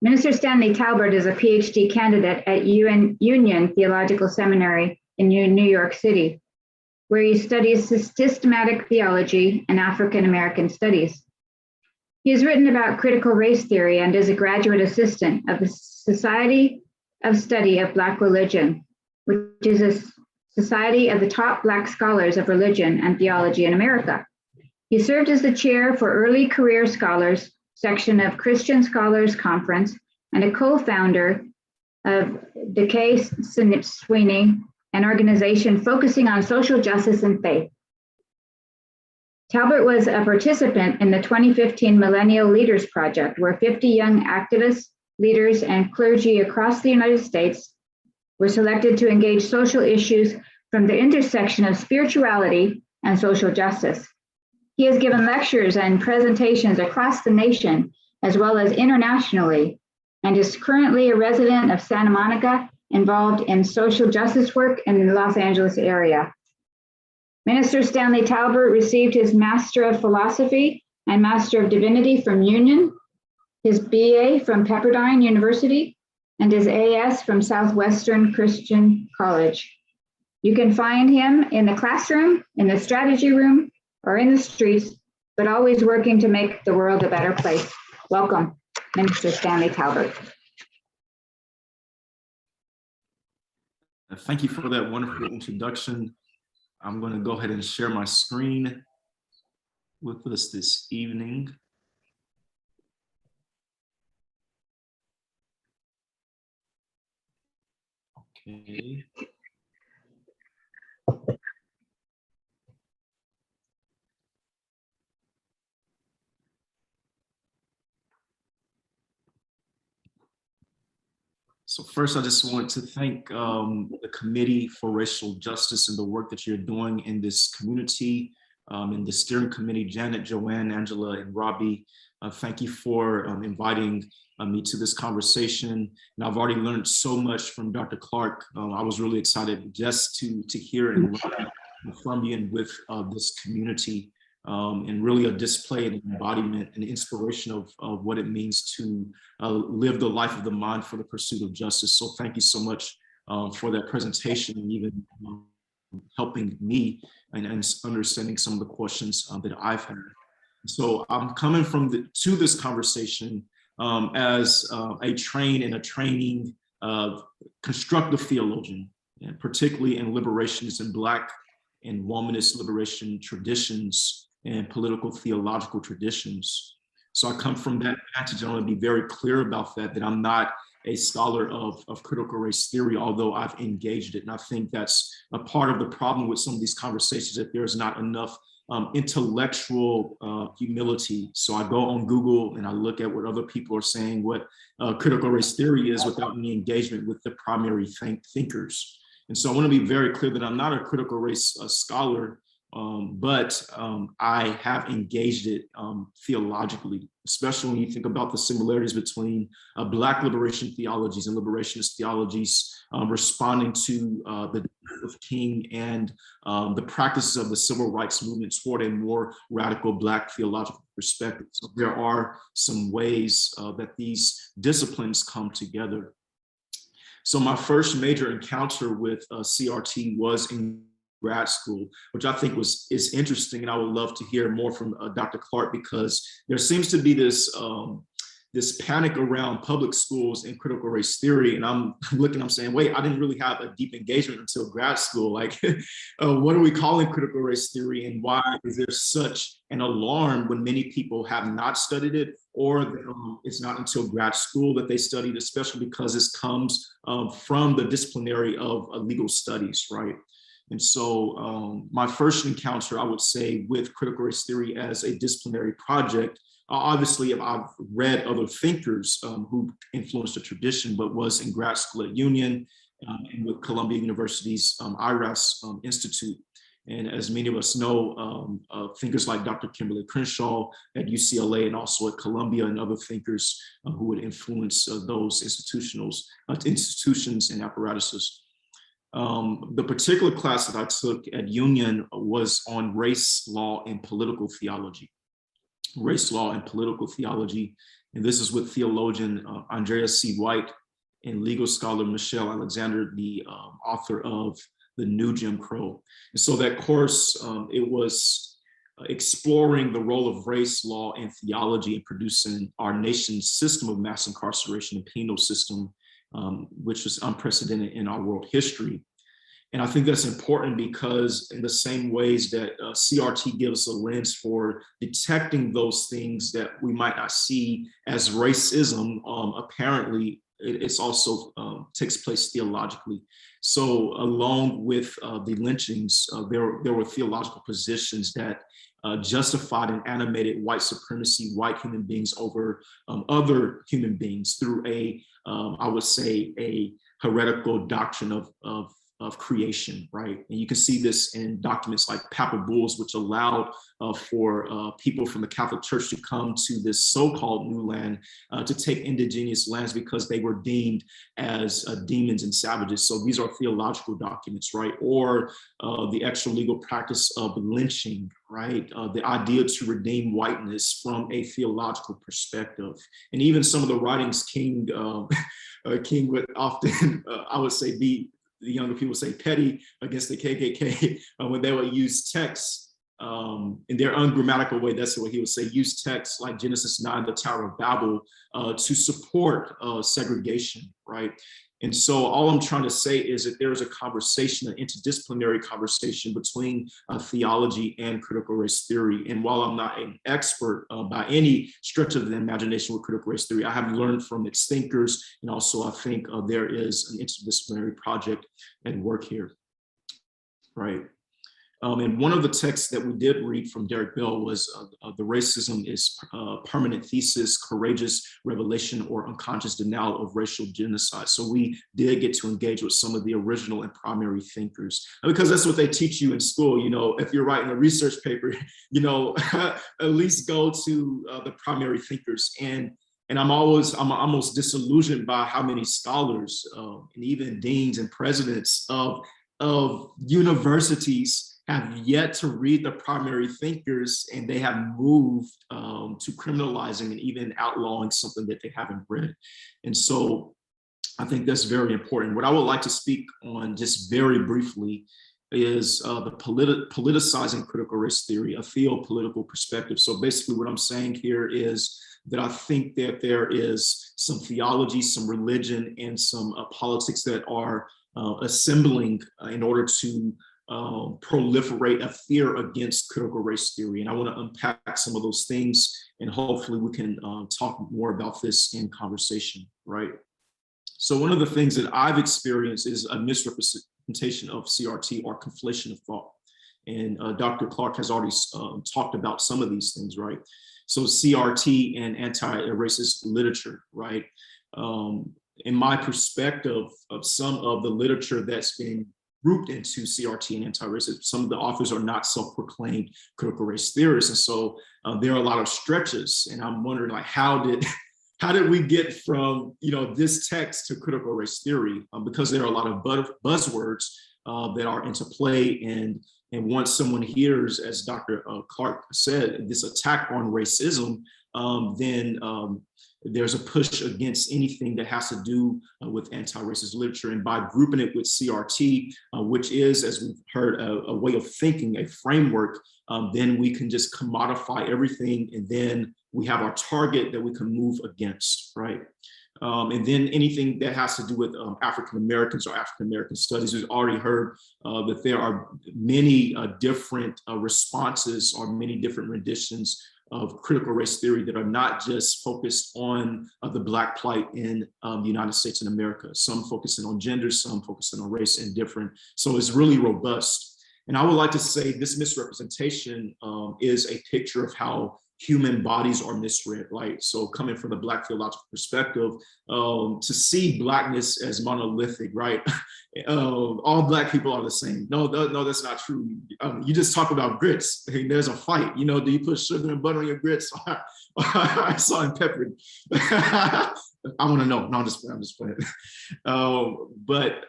Minister Stanley Talbert is a PhD candidate at Union Theological Seminary in New York City, where he studies systematic theology and African American studies. He has written about critical race theory and is a graduate assistant of the Society of Study of Black Religion, which is a society of the top Black scholars of religion and theology in America. He served as the chair for Early Career Scholars section of Christian Scholars Conference and a co-founder of Decay Sweeney, an organization focusing on social justice and faith. Talbert was a participant in the 2015 Millennial Leaders Project, where 50 young activists, leaders, and clergy across the United States were selected to engage social issues from the intersection of spirituality and social justice. He has given lectures and presentations across the nation, as well as internationally, and is currently a resident of Santa Monica, involved in social justice work in the Los Angeles area. Minister Stanley Talbert received his Master of Philosophy and Master of Divinity from Union, his BA from Pepperdine University, and his AS from Southwestern Christian College. You can find him in the classroom, in the strategy room, or in the streets, but always working to make the world a better place. Welcome, Minister Stanley Talbert. Thank you for that wonderful introduction. I'm going to go ahead and share my screen with us this evening. Okay. So first, I just want to thank the Committee for Racial Justice and the work that you're doing in this community, in the steering committee, Janet, Joanne, Angela, and Robbie. Thank you for inviting me to this conversation. And I've already learned so much from Dr. Clark. I was really excited just to hear and learn from you and with this community. And really a display and embodiment and inspiration of what it means to live the life of the mind for the pursuit of justice. So thank you so much for that presentation and even helping me and understanding some of the questions that I've had. So I'm coming to this conversation as a trained and a training constructive theologian, and particularly in liberationist and Black and womanist liberation traditions and political theological traditions. So I come from that passage. I want to be very clear about that I'm not a scholar of critical race theory, although I've engaged it. And I think that's a part of the problem with some of these conversations, that there's not enough intellectual humility. So I go on Google and I look at what other people are saying, what critical race theory is, without any engagement with the primary thinkers. And so I want to be very clear that I'm not a critical race scholar, but I have engaged it theologically, especially when you think about the similarities between Black liberation theologies and liberationist theologies, responding to the death of King and the practices of the civil rights movement toward a more radical Black theological perspective. So there are some ways that these disciplines come together. So my first major encounter with CRT was in grad school, which I think is interesting, and I would love to hear more from Dr. Clark, because there seems to be this this panic around public schools and critical race theory, and I'm saying, wait, I didn't really have a deep engagement until grad school. Like, what are we calling critical race theory, and why is there such an alarm when many people have not studied it, or it's not until grad school that they studied, especially because this comes from the disciplinary of legal studies, right? And so my first encounter, I would say, with critical race theory as a disciplinary project, obviously I've read other thinkers who influenced the tradition, but was in grad school at Union and with Columbia University's IRAS Institute. And as many of us know, thinkers like Dr. Kimberly Crenshaw at UCLA and also at Columbia, and other thinkers who would influence those institutions and apparatuses. The particular class that I took at Union was on race, law, and political theology. Race, law, and political theology. And this is with theologian Andrea C. White and legal scholar Michelle Alexander, the author of The New Jim Crow. And so that course, it was exploring the role of race, law, and theology in producing our nation's system of mass incarceration and penal system, which was unprecedented in our world history. And I think that's important because in the same ways that CRT gives us a lens for detecting those things that we might not see as racism, apparently it's also takes place theologically. So along with the lynchings, there were theological positions that justified and animated white supremacy, white human beings over other human beings through I would say, a heretical doctrine of creation, right? And you can see this in documents like Papal Bulls, which allowed for people from the Catholic Church to come to this so-called new land to take indigenous lands because they were deemed as demons and savages. So these are theological documents, right? Or the extra legal practice of lynching, right? The idea to redeem whiteness from a theological perspective. And even some of the writings King would often, I would say, be, the younger people say, petty against the KKK when they would use texts in their ungrammatical way. That's what he would say, use texts like Genesis 9, the Tower of Babel, to support segregation, right? And so all I'm trying to say is that there is a conversation, an interdisciplinary conversation between theology and critical race theory. And while I'm not an expert by any stretch of the imagination with critical race theory, I have learned from its thinkers. And also I think there is an interdisciplinary project at work here, right? And one of the texts that we did read from Derek Bell was The Racism is Permanent Thesis, Courageous Revelation or Unconscious Denial of Racial Genocide. So we did get to engage with some of the original and primary thinkers, because that's what they teach you in school. You know, if you're writing a research paper, you know, at least go to the primary thinkers. And I'm almost disillusioned by how many scholars and even deans and presidents of universities have yet to read the primary thinkers, and they have moved to criminalizing and even outlawing something that they haven't read. And so I think that's very important. What I would like to speak on just very briefly is the politicizing critical race theory, a theopolitical perspective. So basically what I'm saying here is that I think that there is some theology, some religion, and some politics that are assembling in order to proliferate a fear against critical race theory. And I want to unpack some of those things, and hopefully we can talk more about this in conversation, right? So one of the things that I've experienced is a misrepresentation of CRT, or conflation of thought. And Dr. Clark has already talked about some of these things, right? So CRT and anti-racist literature, right? In my perspective of some of the literature that's been grouped into CRT and anti-racist, some of the authors are not self-proclaimed critical race theorists. And so there are a lot of stretches. And I'm wondering, like, how did we get from, you know, this text to critical race theory? Because there are a lot of buzzwords that are into play. And once someone hears, as Dr. Clark said, this attack on racism, then there's a push against anything that has to do with anti-racist literature. And by grouping it with CRT, which is, as we've heard, a way of thinking, a framework, then we can just commodify everything, and then we have our target that we can move against, right? And then anything that has to do with African Americans or African American studies, we've already heard that there are many different responses or many different renditions of critical race theory that are not just focused on the Black plight in the United States and America. Some focusing on gender, some focusing on race and different. So it's really robust. And I would like to say this misrepresentation is a picture of how human bodies are misread, right? So coming from the Black theological perspective, to see Blackness as monolithic, right? All Black people are the same. No, that's not true. You just talk about grits. Hey, there's a fight. You know, do you put sugar and butter on your grits? I saw and peppered. I want to know. No, I'm just playing. But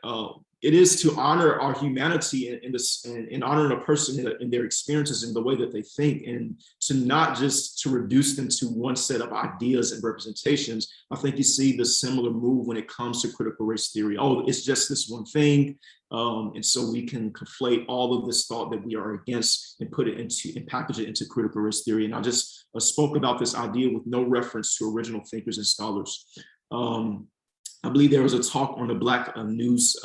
it is to honor our humanity and honoring a person in their experiences and the way that they think, and to not just to reduce them to one set of ideas and representations. I think you see the similar move when it comes to critical race theory. Oh, it's just this one thing. And so we can conflate all of this thought that we are against and put it into and package it into critical race theory. And I just spoke about this idea with no reference to original thinkers and scholars. I believe there was a talk on the Black News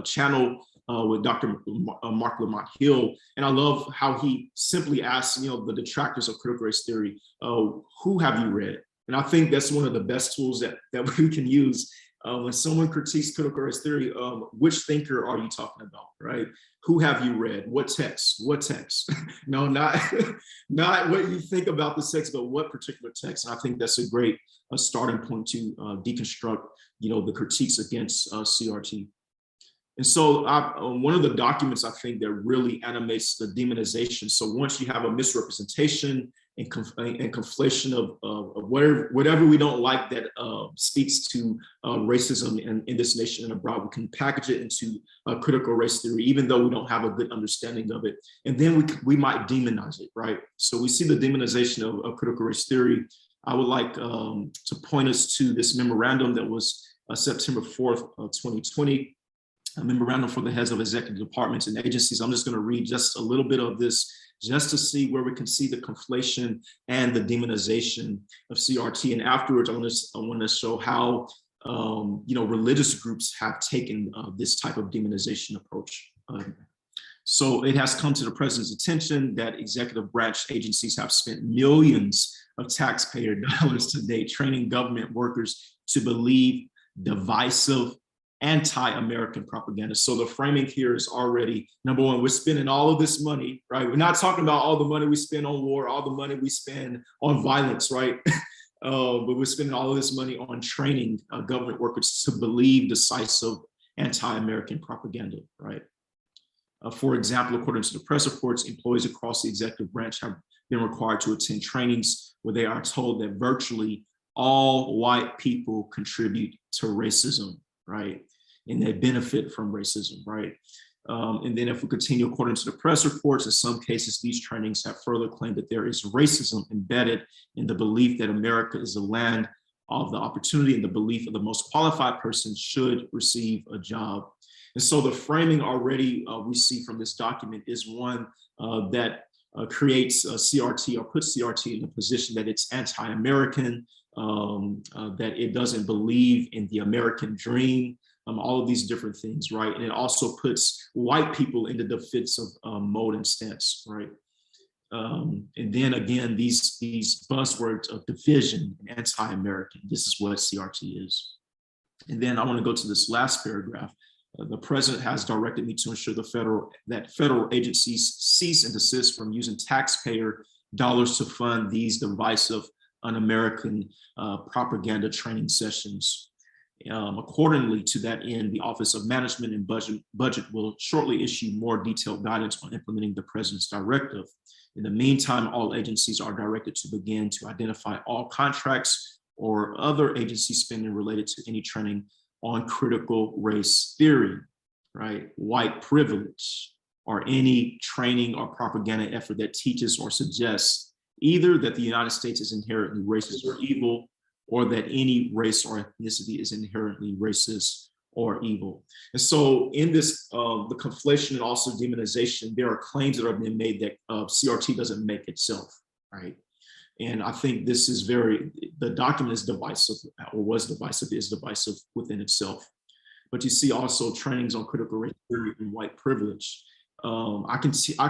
channel with Dr. Mark Lamont Hill, and I love how he simply asked, the detractors of critical race theory, who have you read? And I think that's one of the best tools that we can use when someone critiques critical race theory. Which thinker are you talking about, right? Who have you read? What text? What text? No, not what you think about the text, but what particular text. And I think that's a great starting point to deconstruct, the critiques against CRT. And so one of the documents I think that really animates the demonization. So once you have a misrepresentation and conflation of whatever we don't like that speaks to racism in this nation and abroad, we can package it into critical race theory, even though we don't have a good understanding of it. And then we might demonize it, right? So we see the demonization of critical race theory. I would like to point us to this memorandum that was September 4th, 2020, a memorandum for the heads of executive departments and agencies. I'm just going to read just a little bit of this just to see where we can see the conflation and the demonization of CRT. And afterwards, I want to show how religious groups have taken this type of demonization approach. So it has come to the president's attention that executive branch agencies have spent millions of taxpayer dollars to date training government workers to believe divisive anti-American propaganda. So the framing here is already, number one, we're spending all of this money, right? We're not talking about all the money we spend on war, all the money we spend on violence, right? But we're spending all of this money on training government workers to believe decisive anti-American propaganda, right? For example, according to the press reports, employees across the executive branch have been required to attend trainings where they are told that virtually all white people contribute to racism, right? And they benefit from racism, right? And then if we continue, according to the press reports, in some cases, these trainings have further claimed that there is racism embedded in the belief that America is the land of the opportunity and the belief that the most qualified person should receive a job. And so the framing already we see from this document is one that creates CRT or puts CRT in a position that it's anti-American, that it doesn't believe in the American dream, all of these different things, right? And it also puts white people into defensive mode and stance, right? And then again, these buzzwords of division and anti-American, this is what CRT is. And then I want to go to this last paragraph. The president has directed me to ensure that federal agencies cease and desist from using taxpayer dollars to fund these divisive un-American propaganda training sessions. Accordingly, to that end, the Office of Management and Budget will shortly issue more detailed guidance on implementing the president's directive. In the meantime, all agencies are directed to begin to identify all contracts or other agency spending related to any training on critical race theory, right? White privilege, or any training or propaganda effort that teaches or suggests either that the United States is inherently racist or evil, or that any race or ethnicity is inherently racist or evil. And so in this, the conflation and also demonization, there are claims that are being made that CRT doesn't make itself, right? And I think this is the document is divisive, or was divisive, is divisive within itself. But you see also trainings on critical race theory and white privilege. I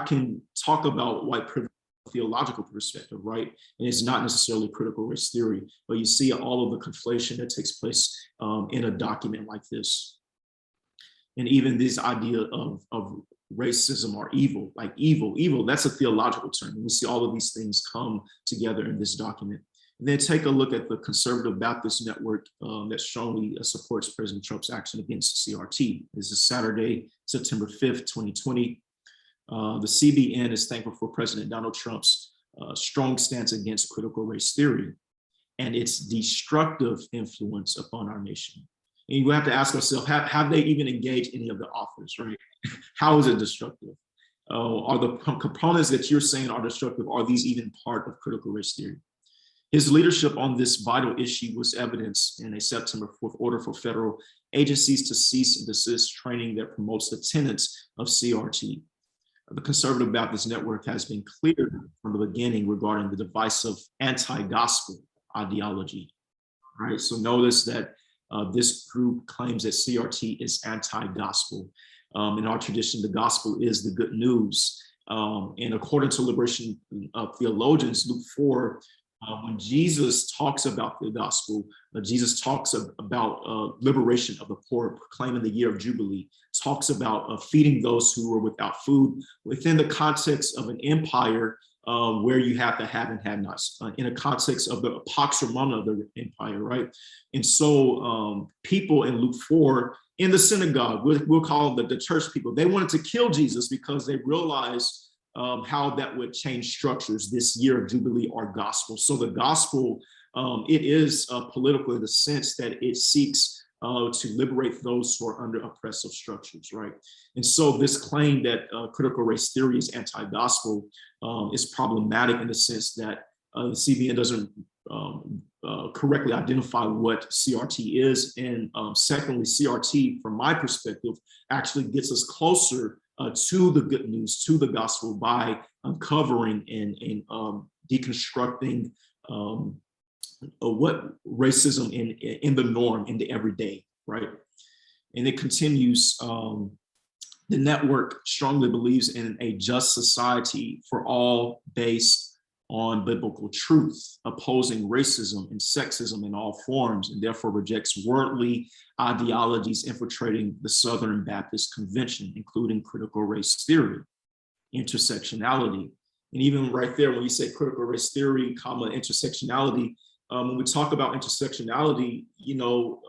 can talk about white privilege from a theological perspective, right? And it's not necessarily critical race theory, but you see all of the conflation that takes place in a document like this. And even this idea of racism or evil, like evil, that's a theological term. And we see all of these things come together in this document. And then take a look at the Conservative Baptist Network that strongly supports President Trump's action against CRT. This is Saturday, September 5th, 2020. The CBN is thankful for President Donald Trump's strong stance against critical race theory and its destructive influence upon our nation. And you have to ask yourself, have they even engaged any of the authors, right? How is it destructive? Are the components that you're saying are destructive, are these even part of critical race theory? His leadership on this vital issue was evidenced in a September 4th order for federal agencies to cease and desist training that promotes the tenets of CRT. The Conservative Baptist Network has been clear from the beginning regarding the divisive anti-gospel ideology, right? So notice that this group claims that CRT is anti-gospel. In our tradition, the gospel is the good news. And according to liberation theologians, Luke 4, when Jesus talks about the gospel, Jesus talks about liberation of the poor, proclaiming the year of Jubilee, talks about feeding those who are without food within the context of an empire where you have to have and have nots, in a context of the Pax Romana of the empire, right? And so people in Luke 4, in the synagogue, we'll call them the church people, they wanted to kill Jesus because they realized how that would change structures, this year of Jubilee or gospel. So the gospel, it is political in the sense that it seeks to liberate those who are under oppressive structures, right? And so this claim that critical race theory is anti-gospel is problematic in the sense that the CBN doesn't correctly identify what CRT is. And secondly, CRT, from my perspective, actually gets us closer to the good news, to the gospel, by uncovering and deconstructing what racism in the norm, in the everyday, right? And it continues, the network strongly believes in a just society for all based on biblical truth, opposing racism and sexism in all forms, and therefore rejects worldly ideologies infiltrating the Southern Baptist Convention, including critical race theory, intersectionality. And even right there, when you say critical race theory, intersectionality, when we talk about intersectionality, you know,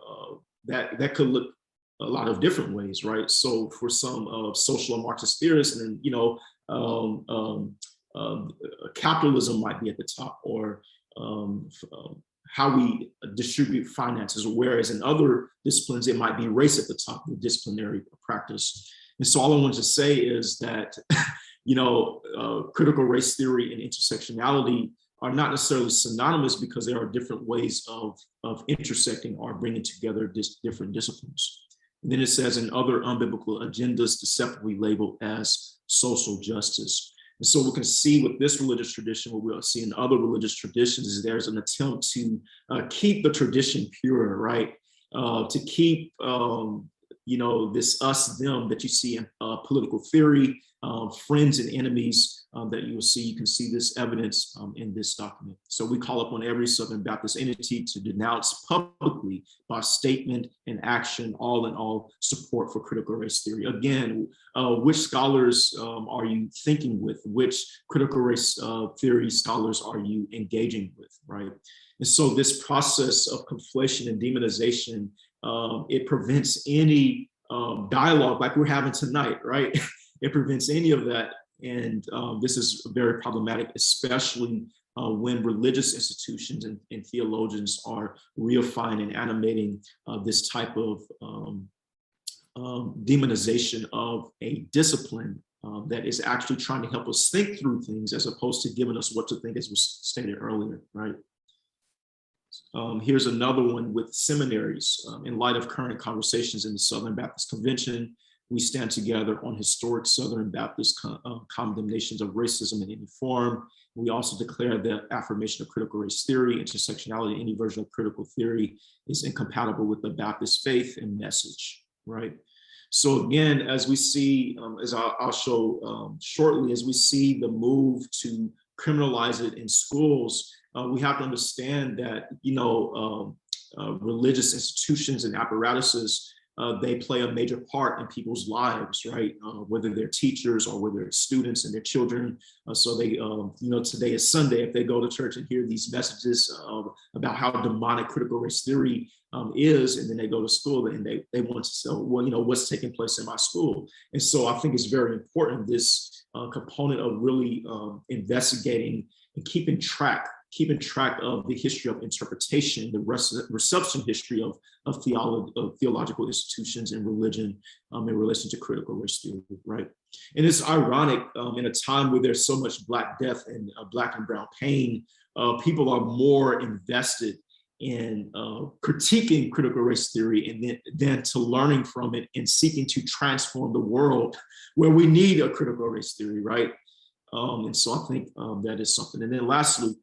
that could look a lot of different ways, right? So for some social and Marxist theorists, and you know, capitalism might be at the top, or how we distribute finances, whereas in other disciplines, it might be race at the top of the disciplinary practice. And so all I want to say is that, you know, critical race theory and intersectionality are not necessarily synonymous, because there are different ways of intersecting or bringing together different disciplines. And then it says, in other unbiblical agendas deceptively labeled as social justice. And so we can see with this religious tradition, what we'll see in other religious traditions, is there's an attempt to keep the tradition pure, right? To keep, you know, this us, them that you see in political theory, friends and enemies that you will see. You can see this evidence in this document. So we call upon every Southern Baptist entity to denounce publicly by statement and action, all in all, support for critical race theory. Again, which scholars are you thinking with? Which critical race theory scholars are you engaging with, right? And so this process of conflation and demonization, it prevents any dialogue like we're having tonight, right? It prevents any of that. And this is very problematic, especially when religious institutions and theologians are reifying and animating this type of demonization of a discipline that is actually trying to help us think through things, as opposed to giving us what to think, as was stated earlier, right? Here's another one with seminaries. In light of current conversations in the Southern Baptist Convention, we stand together on historic Southern Baptist condemnations of racism in any form. We also declare that affirmation of critical race theory, intersectionality, any version of critical theory is incompatible with the Baptist faith and message, right? So again, as we see, as I'll show shortly, as we see the move to criminalize it in schools, we have to understand that, you know, religious institutions and apparatuses, they play a major part in people's lives, right? Whether they're teachers or whether it's students and their children. So they, you know, today is Sunday. If they go to church and hear these messages about how demonic critical race theory is, and then they go to school and they want to say, well, you know, what's taking place in my school? And so I think it's very important, this component of really investigating and keeping track keeping track of the history of interpretation, the reception history of theological institutions and religion in relation to critical race theory, right? And it's ironic in a time where there's so much Black death and Black and brown pain, people are more invested in critiquing critical race theory and then to learning from it and seeking to transform the world where we need a critical race theory, right? And so I think that is something. And then lastly,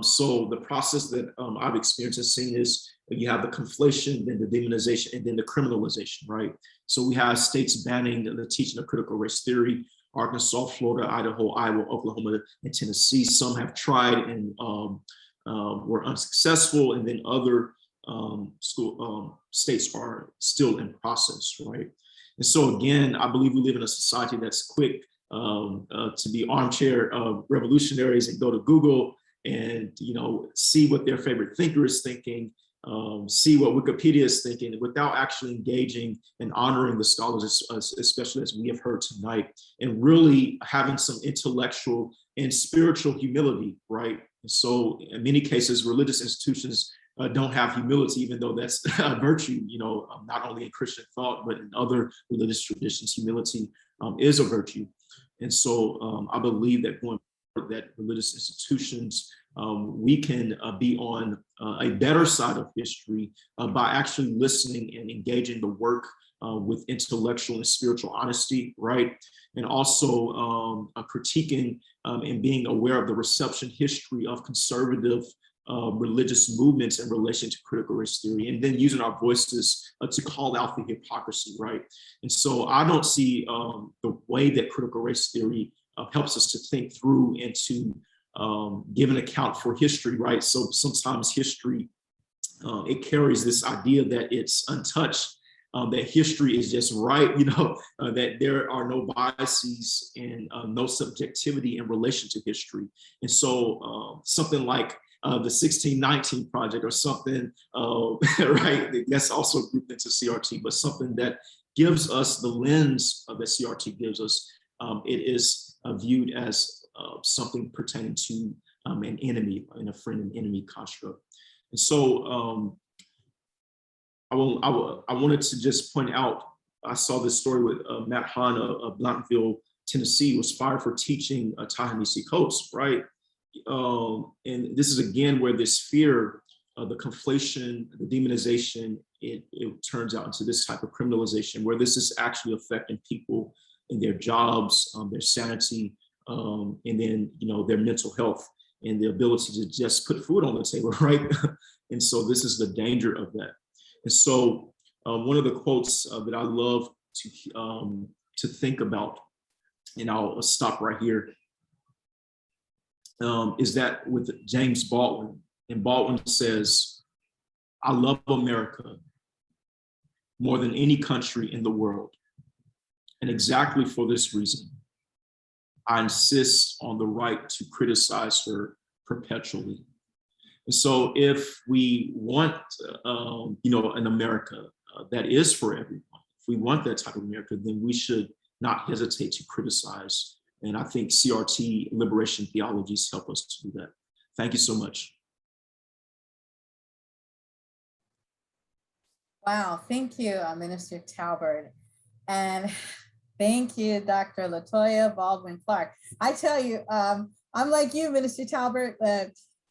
so the process that I've experienced and seen is you have the conflation, then the demonization, and then the criminalization, right? So we have states banning the teaching of critical race theory: Arkansas, Florida, Idaho, Iowa, Oklahoma, and Tennessee. Some have tried and were unsuccessful, and then other states are still in process, right? And so again, I believe we live in a society that's quick to be armchair revolutionaries and go to Google and see what their favorite thinker is thinking, see what Wikipedia is thinking, without actually engaging and honoring the scholars, especially as we have heard tonight, and really having some intellectual and spiritual humility, right? And so in many cases, religious institutions don't have humility, even though that's a virtue, not only in Christian thought, but in other religious traditions, humility is a virtue. And so I believe that going forward, that religious institutions, we can be on a better side of history by actually listening and engaging the work with intellectual and spiritual honesty, right? And also critiquing and being aware of the reception history of conservative religious movements in relation to critical race theory, and then using our voices to call out the hypocrisy, right? And so I don't see the way that critical race theory helps us to think through and to give an account for history, right? So sometimes history, it carries this idea that it's untouched, that history is just right, that there are no biases and no subjectivity in relation to history. And so something like the 1619 Project or something, right, that's also grouped into CRT, but something that gives us the lens that CRT gives us, it is viewed as something pertaining to an enemy and a friend and enemy construct. And so I wanted to just point out, I saw this story with Matt Hahn of Blounteville, Tennessee, was fired for teaching Ta-Nehisi Coates, right? And this is again where this fear, the conflation, the demonization, it turns out into this type of criminalization where this is actually affecting people in their jobs, their sanity, and then their mental health and the ability to just put food on the table, right? And so this is the danger of that. And so one of the quotes that I love to think about, and I'll stop right here, is that with James Baldwin. And Baldwin says, "I love America more than any country in the world. And exactly for this reason, I insist on the right to criticize her perpetually." And so if we want, an America that is for everyone, if we want that type of America, then we should not hesitate to criticize. And I think CRT liberation theologies help us to do that. Thank you so much. Wow, thank you, Minister Talbert. And thank you, Dr. Latoya Baldwin Clark. I tell you, I'm like you, Minister Talbert.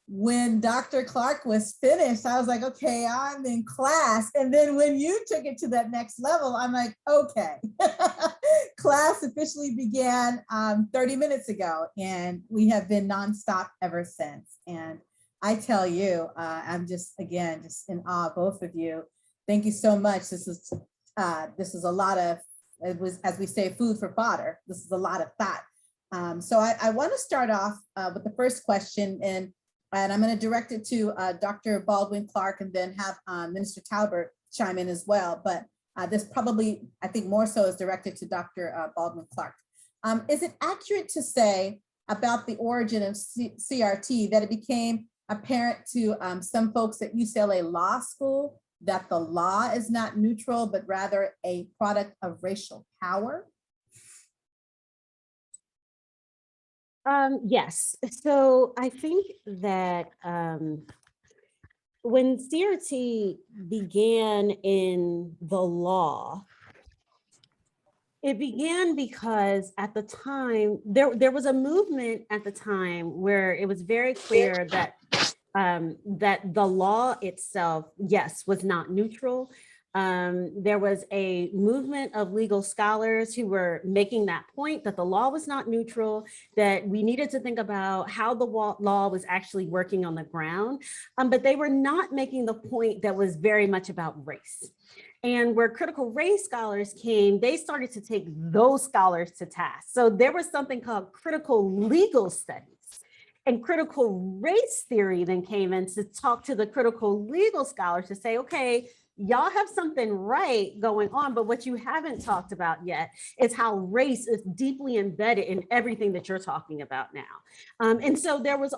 When Dr. Clark was finished, I was like, okay, I'm in class. And then when you took it to that next level, I'm like, okay. Class officially began 30 minutes ago, and we have been nonstop ever since. And I tell you, I'm just in awe of both of you. Thank you so much. This is a lot of, it was, as we say, food for fodder. This is a lot of thought. So I want to start off with the first question, and I'm going to direct it to Dr. Baldwin Clark, and then have Minister Talbert chime in as well. But this probably, I think more so is directed to Dr. Baldwin Clark. Is it accurate to say about the origin of CRT that it became apparent to some folks at UCLA Law School that the law is not neutral, but rather a product of racial power? Yes. So I think that when CRT began in the law, it began because at the time, there was a movement at the time where it was very clear that that the law itself, yes, was not neutral. There was a movement of legal scholars who were making that point that the law was not neutral, that we needed to think about how the law was actually working on the ground, but they were not making the point that was very much about race. And where critical race scholars came, they started to take those scholars to task. So there was something called critical legal studies. And critical race theory then came in to talk to the critical legal scholars to say, okay, y'all have something right going on, but what you haven't talked about yet is how race is deeply embedded in everything that you're talking about now. And so there was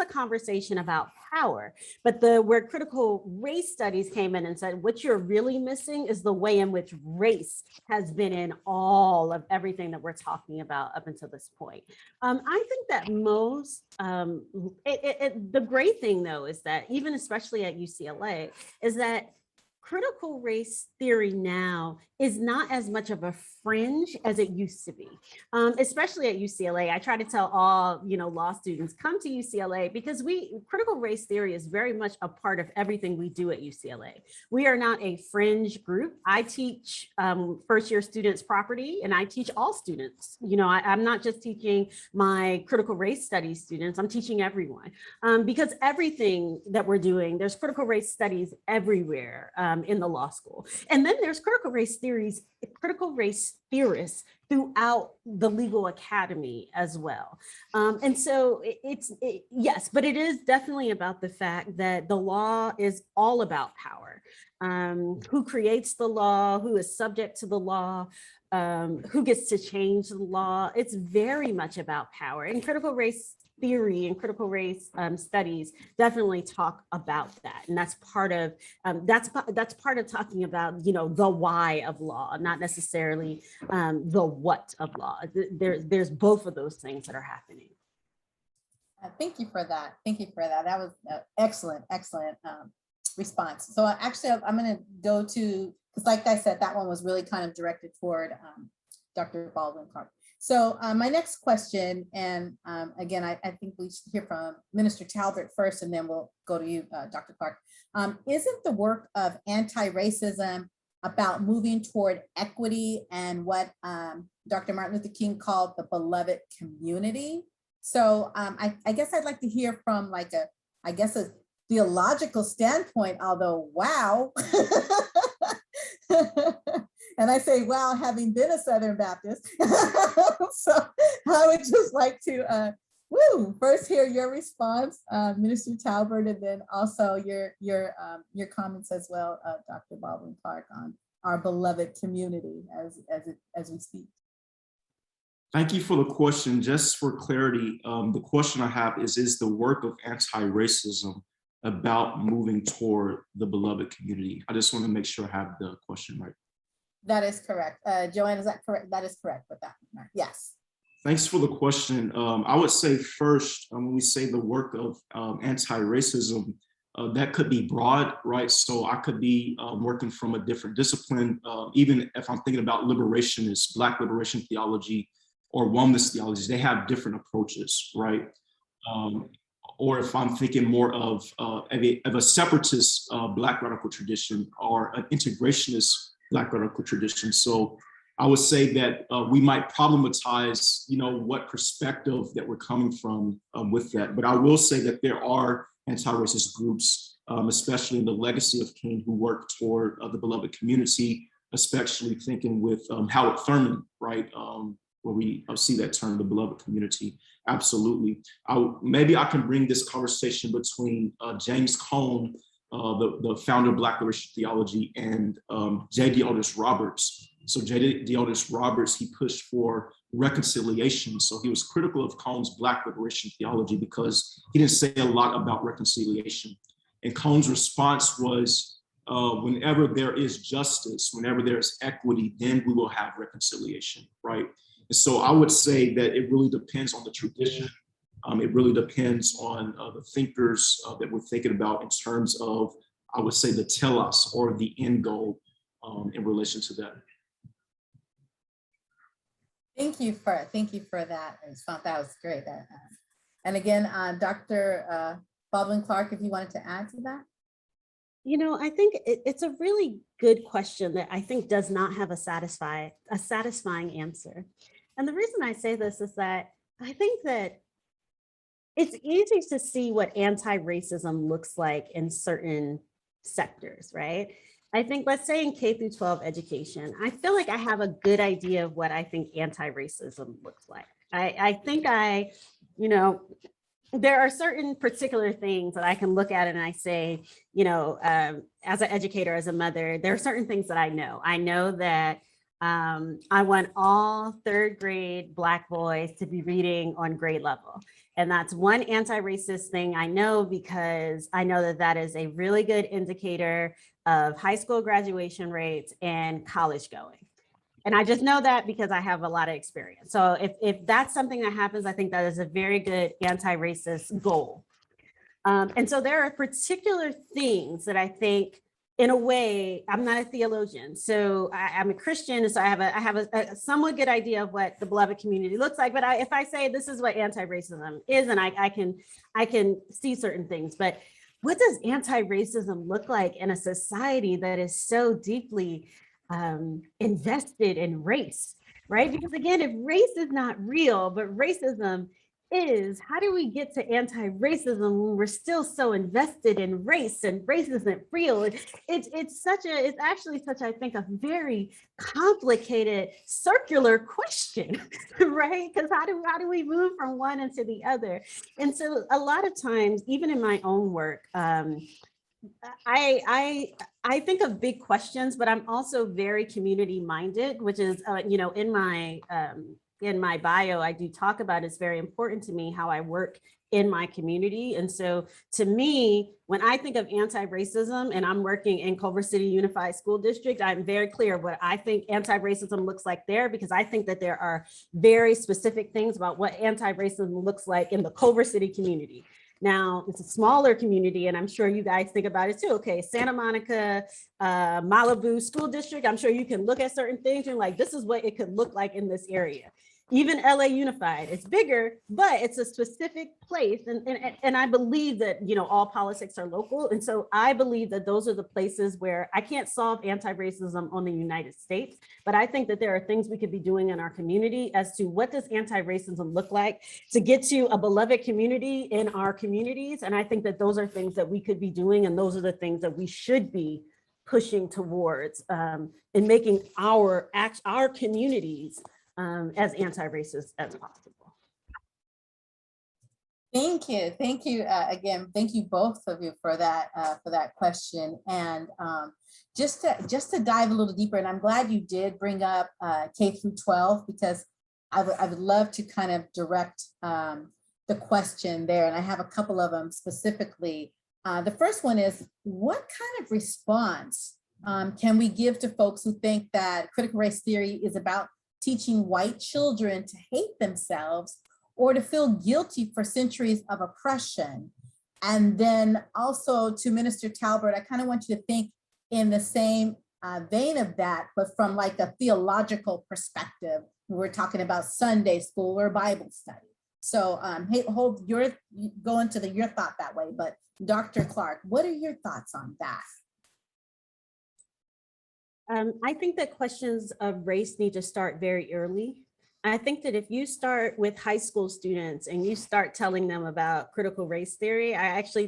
a conversation about power, but where critical race studies came in and said, what you're really missing is the way in which race has been in all of everything that we're talking about up until this point. I think that the great thing though, is that even especially at UCLA, is that critical race theory now is not as much of a fringe as it used to be, especially at UCLA. I try to tell all law students, come to UCLA because critical race theory is very much a part of everything we do at UCLA. We are not a fringe group. I teach first year students property, and I teach all students. I'm not just teaching my critical race studies students, I'm teaching everyone, because everything that we're doing, there's critical race studies everywhere in the law school. And then there's critical race theorists throughout the legal academy as well. And so yes, but it is definitely about the fact that the law is all about power. Who creates the law, who is subject to the law, who gets to change the law. It's very much about power. And critical race theory and critical race studies definitely talk about that, and that's part of talking about the why of law, not necessarily the what of law. There's both of those things that are happening. Thank you for that. Thank you for that. That was excellent response. So actually, I'm going to go to, because like I said, that one was really kind of directed toward Dr. Baldwin Clark. So my next question, and again, I think we should hear from Minister Talbert first, and then we'll go to you, Dr. Clark. Isn't the work of anti-racism about moving toward equity and what Dr. Martin Luther King called the beloved community? So I guess I'd like to hear from like a theological standpoint, although wow. And I say, wow, having been a Southern Baptist. So I would just like to first hear your response, Minister Talbert, and then also your comments as well, Dr. Baldwin Clark, on our beloved community as we speak. Thank you for the question. Just for clarity, the question I have is the work of anti-racism about moving toward the beloved community? I just want to make sure I have the question right. That is correct. Joanne, is that correct? That is correct with that. Yes. Thanks for the question. I would say first, when we say the work of anti-racism, that could be broad, right? So I could be working from a different discipline, even if I'm thinking about liberationist, Black liberation theology, or oneness theology, they have different approaches, right? Or if I'm thinking more of a separatist Black radical tradition or an integrationist Black radical tradition. So I would say that we might problematize, what perspective that we're coming from with that. But I will say that there are anti-racist groups, especially in the legacy of King, who work toward the beloved community, especially thinking with Howard Thurman, right? Where we see that term, the beloved community. Absolutely. Maybe I can bring this conversation between James Cone, the founder of Black liberation theology, and J.D. Otis Roberts. So J.D. Otis Roberts, he pushed for reconciliation. So he was critical of Cone's Black liberation theology because he didn't say a lot about reconciliation. And Cone's response was, whenever there is justice, whenever there's equity, then we will have reconciliation, right? And so I would say that it really depends on the tradition. It really depends on the thinkers that we're thinking about in terms of, I would say, the telos or the end goal in relation to that. Thank you for that. I just thought that was great. And again, Dr. Baldwin Clark, if you wanted to add to that. You know, I think it's a really good question that I think does not have a satisfying answer. And the reason I say this is that I think that it's easy to see what anti-racism looks like in certain sectors, right? I think, let's say in K through 12 education, I feel like I have a good idea of what I think anti-racism looks like. I think you know, there are certain particular things that I can look at and I say, you know, as an educator, as a mother, there are certain things that I know. I know that I want all third grade Black boys to be reading on grade level. And that's one anti-racist thing I know, because I know that that is a really good indicator of high school graduation rates and college going. And I just know that because I have a lot of experience. So if that's something that happens, I think that is a very good anti-racist goal. And so there are particular things that I think, in a way, I'm not a theologian, so I'm a Christian, so I have a somewhat good idea of what the beloved community looks like. But if I say this is what anti-racism is, and I can see certain things, but what does anti-racism look like in a society that is so deeply invested in race, right? Because again, if race is not real, but racism is, how do we get to anti-racism when we're still so invested in race and race isn't real? It's actually such, I think, a very complicated circular question, right? Because how do we move from one into the other? And so a lot of times, even in my own work, I think of big questions, but I'm also very community minded, which is, you know, in my bio, I do talk about, it's very important to me how I work in my community. And so to me, when I think of anti-racism and I'm working in Culver City Unified School District, I'm very clear what I think anti-racism looks like there, because I think that there are very specific things about what anti-racism looks like in the Culver City community. Now, it's a smaller community, and I'm sure you guys think about it too. Okay, Santa Monica, Malibu School District, I'm sure you can look at certain things and like, this is what it could look like in this area. Even LA Unified, it's bigger, but it's a specific place. And I believe that, you know, all politics are local. And so I believe that those are the places where I can't solve anti-racism on the United States, but I think that there are things we could be doing in our community as to what does anti-racism look like to get to a beloved community in our communities. And I think that those are things that we could be doing. And those are the things that we should be pushing towards in making our communities as anti-racist as possible. Thank you again. Thank you both of you for that question. And just to dive a little deeper, and I'm glad you did bring up K through 12, because I would love to kind of direct the question there, and I have a couple of them specifically. The first one is, what kind of response can we give to folks who think that critical race theory is about teaching white children to hate themselves or to feel guilty for centuries of oppression? And then also to Minister Talbert, I kind of want you to think in the same vein of that, but from like a theological perspective. We're talking about Sunday school or Bible study. So go into your thought that way, but Dr. Clark, what are your thoughts on that? I think that questions of race need to start very early. I think that if you start with high school students and you start telling them about critical race theory,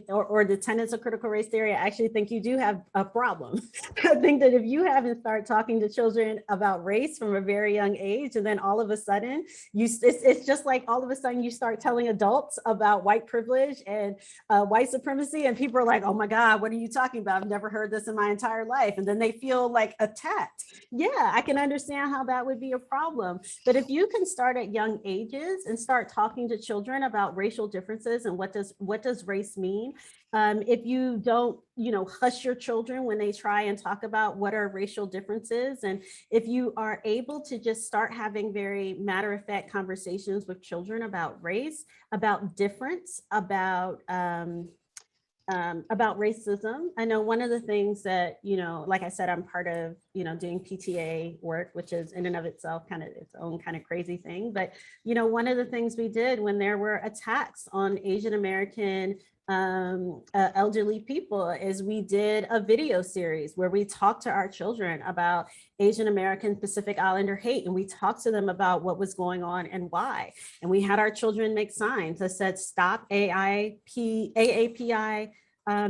or the tenets of critical race theory, I actually think you do have a problem. I think that if you haven't started talking to children about race from a very young age, and then all of a sudden, it's just like all of a sudden you start telling adults about white privilege and white supremacy, and people are like, oh my God, what are you talking about? I've never heard this in my entire life. And then they feel like attacked. Yeah, I can understand how that would be a problem. But if you you can start at young ages and start talking to children about racial differences and what does race mean. If you don't, hush your children when they try and talk about what are racial differences, and if you are able to just start having very matter-of-fact conversations with children about race, about difference, about racism. I know one of the things that, like I said, I'm part of, doing PTA work, which is in and of itself kind of its own kind of crazy thing. But, one of the things we did when there were attacks on Asian American elderly people is we did a video series where we talked to our children about Asian American Pacific Islander hate, and we talked to them about what was going on and why. And we had our children make signs that said stop AAPI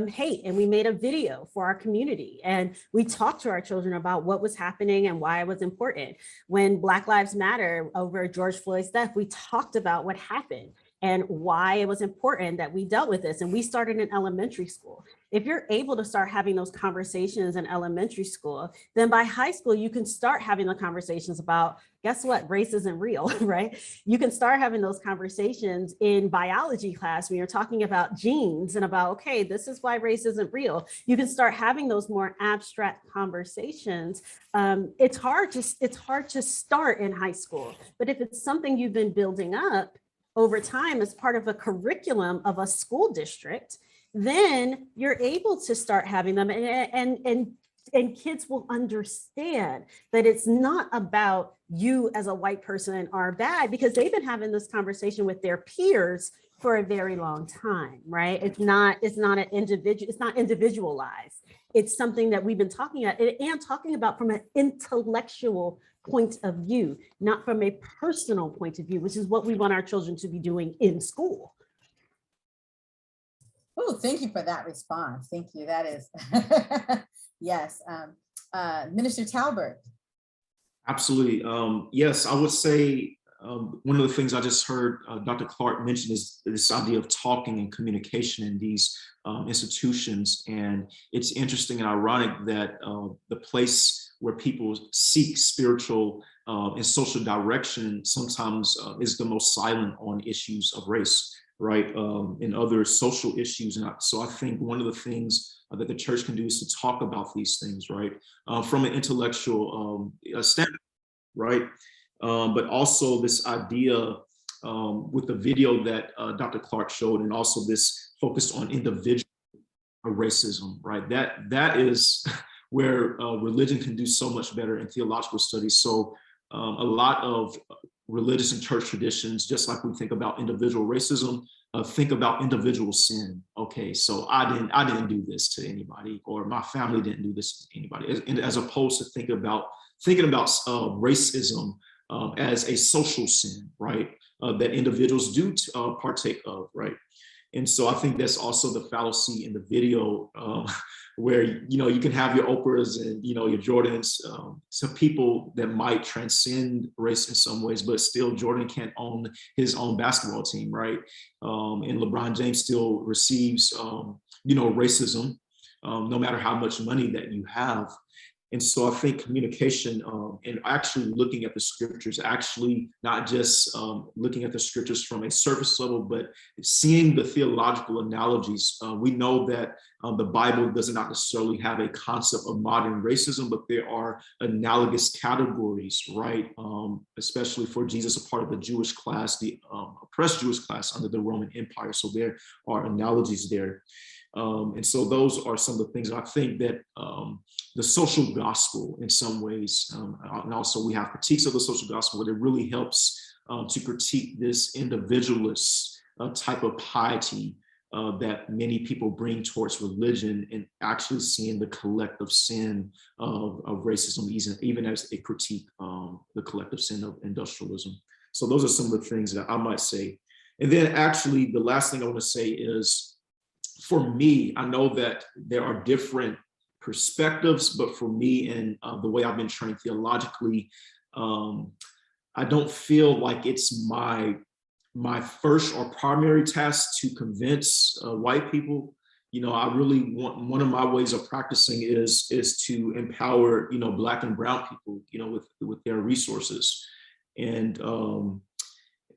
hate, and we made a video for our community, and we talked to our children about what was happening and why it was important. When Black Lives Matter over George Floyd's death, we talked about what happened and why it was important that we dealt with this. And we started in elementary school. If you're able to start having those conversations in elementary school, then by high school, you can start having the conversations about, guess what, race isn't real, right? You can start having those conversations in biology class when you're talking about genes and about, okay, this is why race isn't real. You can start having those more abstract conversations. It's hard to start in high school, but if it's something you've been building up over time as part of a curriculum of a school district, then you're able to start having them, and kids will understand that it's not about you as a white person are bad, because they've been having this conversation with their peers for a very long time, right? It's not individualized. It's something that we've been talking about and talking about from an intellectual point of view, not from a personal point of view, which is what we want our children to be doing in school. Oh, thank you for that response. Thank you. That is, yes. Minister Talbert. Absolutely. Yes, I would say one of the things I just heard Dr. Clark mention is this idea of talking and communication in these institutions. And it's interesting and ironic that the place where people seek spiritual and social direction sometimes is the most silent on issues of race, right? And other social issues. And so I think one of the things that the church can do is to talk about these things, right? From an intellectual standpoint, right? But also this idea with the video that Dr. Clark showed, and also this focus on individual racism, right? That is where religion can do so much better in theological studies. So a lot of religious and church traditions, just like we think about individual racism, think about individual sin. Okay, so I didn't do this to anybody, or my family didn't do this to anybody, as opposed to thinking about racism as a social sin, right? That individuals do partake of, right? And so I think that's also the fallacy in the video, where you can have your Oprahs and your Jordans, some people that might transcend race in some ways, but still Jordan can't own his own basketball team, right? And LeBron James still receives racism, no matter how much money that you have. And so I think communication and actually looking at the scriptures, actually not just looking at the scriptures from a surface level, but seeing the theological analogies. We know that the Bible does not necessarily have a concept of modern racism, but there are analogous categories, right? Especially for Jesus, a part of the Jewish class, the oppressed Jewish class under the Roman Empire. So there are analogies there. And so those are some of the things I think that the social gospel in some ways, and also we have critiques of the social gospel, where it really helps to critique this individualist type of piety that many people bring towards religion, and actually seeing the collective sin of racism, even as a critique the collective sin of industrialism. So those are some of the things that I might say. And then actually the last thing I want to say is, for me, I know that there are different perspectives, but for me and the way I've been trained theologically, I don't feel like it's my first or primary task to convince white people. I really want, one of my ways of practicing is to empower, Black and brown people, with their resources. And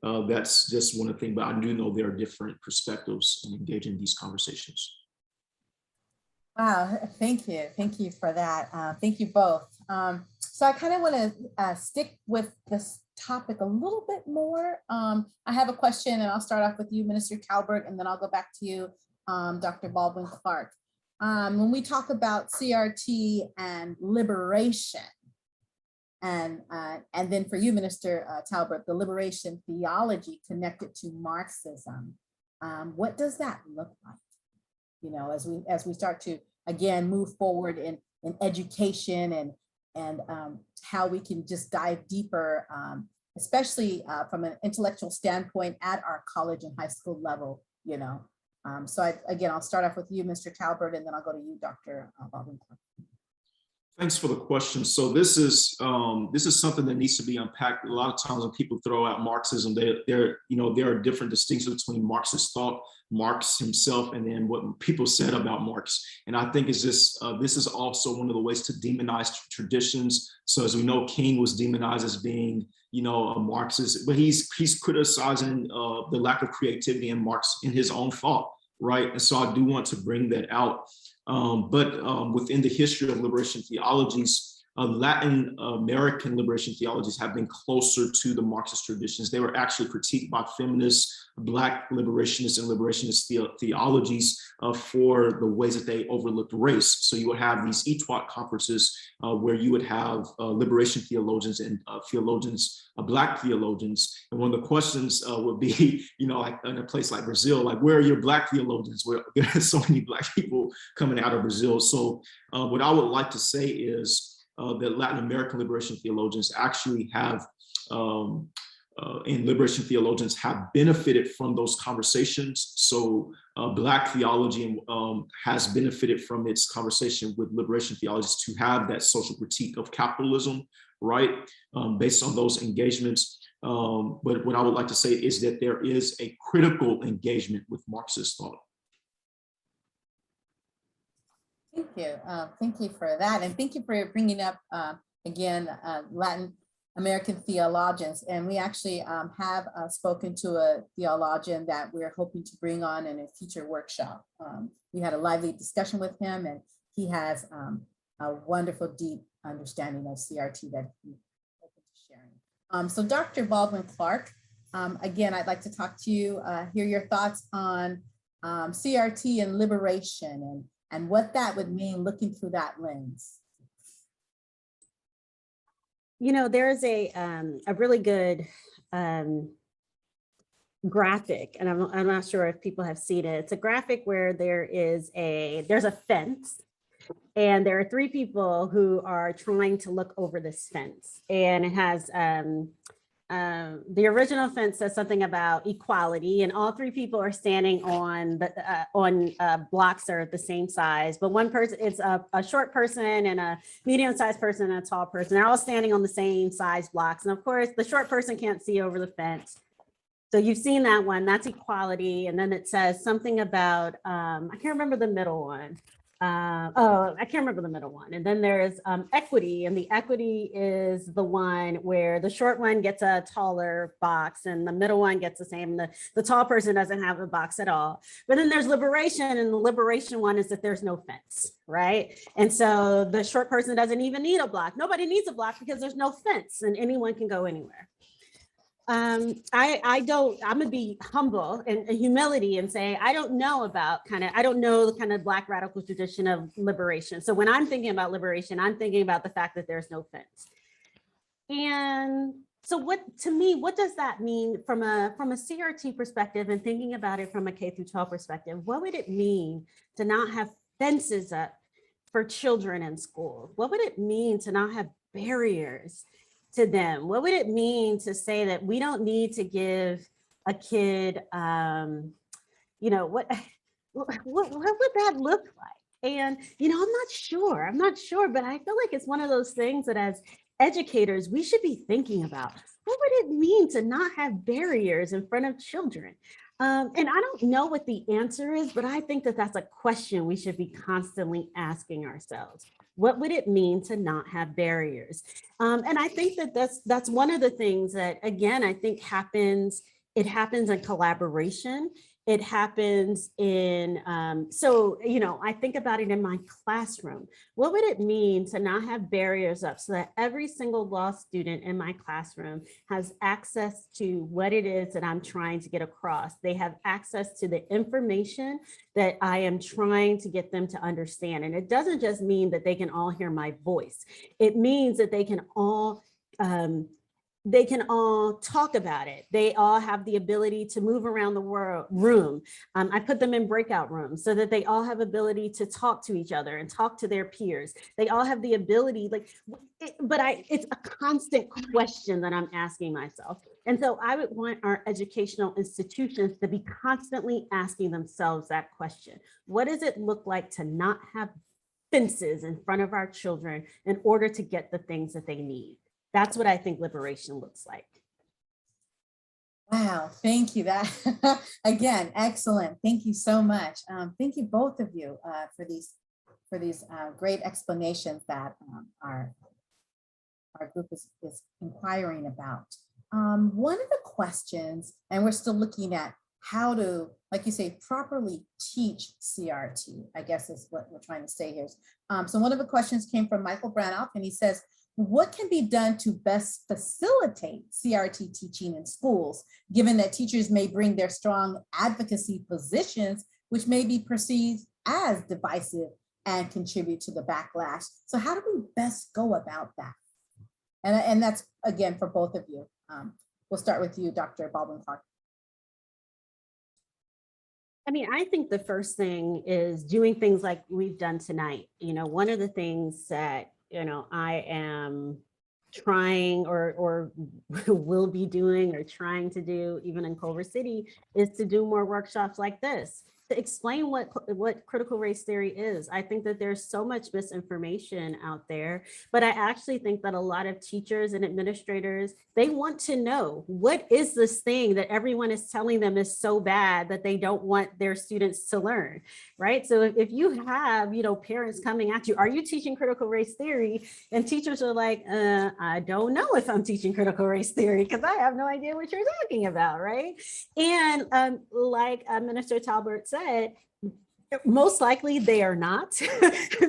that's just one of the things, but I do know there are different perspectives in engaging these conversations. Wow, thank you. Thank you for that. Thank you both. So I kind of want to stick with this topic a little bit more. I have a question, and I'll start off with you, Minister Talbert, and then I'll go back to you, Dr. Baldwin Clark. When we talk about CRT and liberation, and then for you, Minister Talbert, the liberation theology connected to Marxism, what does that look like? You know, as we start to again move forward in education and how we can just dive deeper, especially from an intellectual standpoint at our college and high school level. You know, so again, I'll start off with you, Mr. Talbert, and then I'll go to you, Dr. Baldwin. Thanks for the question. So this is something that needs to be unpacked. A lot of times when people throw out Marxism, there are different distinctions between Marxist thought, Marx himself, and then what people said about Marx. And I think this is also one of the ways to demonize traditions. So as we know, King was demonized as being, you know, a Marxist, but he's criticizing the lack of creativity in Marx in his own thought, right? And so I do want to bring that out. But within the history of liberation theologies, Latin American liberation theologies have been closer to the Marxist traditions. They were actually critiqued by feminists, Black liberationists, and liberationist theologies for the ways that they overlooked race. So you would have these ETWAT conferences where you would have liberation theologians and Black theologians. And one of the questions would be, you know, like in a place like Brazil, like, where are your Black theologians? Where there are so many Black people coming out of Brazil. So what I would like to say is that Latin American liberation theologians actually have, and liberation theologians have benefited from those conversations. So Black theology has benefited from its conversation with liberation theologians to have that social critique of capitalism, right? Based on those engagements. But what I would like to say is that there is a critical engagement with Marxist thought. Thank you. Thank you for that. And thank you for bringing up, again, Latin American theologians. And we actually have spoken to a theologian that we're hoping to bring on in a future workshop. We had a lively discussion with him, and he has a wonderful, deep understanding of CRT that he's open to sharing. So Dr. Baldwin Clark, again, I'd like to talk to you, hear your thoughts on CRT and liberation and what that would mean looking through that lens. You know, there's a really good graphic, and I'm not sure if people have seen it. It's a graphic where there's a fence, and there are three people who are trying to look over this fence, and it has the original fence says something about equality, and all three people are standing on blocks that are the same size, but one person, it's a short person and a medium-sized person and a tall person. They're all standing on the same size blocks, and of course the short person can't see over the fence. So you've seen that one, that's equality. And then it says something about I can't remember the middle one. I can't remember the middle one. And then there's equity, and the equity is the one where the short one gets a taller box and the middle one gets the same. The tall person doesn't have a box at all. But then there's liberation, and the liberation one is that there's no fence, right? And so the short person doesn't even need a block. Nobody needs a block because there's no fence and anyone can go anywhere. I'm gonna be humble and humility and say, I don't know the kind of Black radical tradition of liberation. So when I'm thinking about liberation, I'm thinking about the fact that there's no fence. And so what does that mean from a CRT perspective, and thinking about it from a K-12 perspective? What would it mean to not have fences up for children in school? What would it mean to not have barriers to them? What would it mean to say that we don't need to give a kid, what would that look like? And, I'm not sure, but I feel like it's one of those things that as educators, we should be thinking about. What would it mean to not have barriers in front of children? And I don't know what the answer is, but I think that that's a question we should be constantly asking ourselves. What would it mean to not have barriers? And I think that that's one of the things that, again, I think happens. It happens in collaboration. It happens in, I think about it in my classroom. What would it mean to not have barriers up so that every single law student in my classroom has access to what it is that I'm trying to get across? They have access to the information that I am trying to get them to understand. And it doesn't just mean that they can all hear my voice. It means that they can all talk about it. They all have the ability to move around the room. I put them in breakout rooms so that they all have ability to talk to each other and talk to their peers. They all have the ability, it's a constant question that I'm asking myself. And so I would want our educational institutions to be constantly asking themselves that question. What does it look like to not have fences in front of our children in order to get the things that they need? That's what I think liberation looks like. Wow, thank you. That again, excellent. Thank you so much. Thank you both of you for these great explanations that our group is inquiring about. One of the questions, and we're still looking at how to, like you say, properly teach CRT, I guess is what we're trying to say here. So one of the questions came from Michael Branoff, and he says, what can be done to best facilitate CRT teaching in schools, given that teachers may bring their strong advocacy positions, which may be perceived as divisive and contribute to the backlash? So how do we best go about that? And that's, again, for both of you. We'll start with you, Dr. Baldwin Clark. I mean, I think the first thing is doing things like we've done tonight. One of the things that I am trying or will be doing or trying to do even in Culver City is to do more workshops like this, to explain what critical race theory is. I think that there's so much misinformation out there, but I actually think that a lot of teachers and administrators, they want to know, what is this thing that everyone is telling them is so bad that they don't want their students to learn, right? So if you have, parents coming at you, are you teaching critical race theory? And teachers are like, I don't know if I'm teaching critical race theory because I have no idea what you're talking about, right? And like Minister Talbert said, most likely they are not,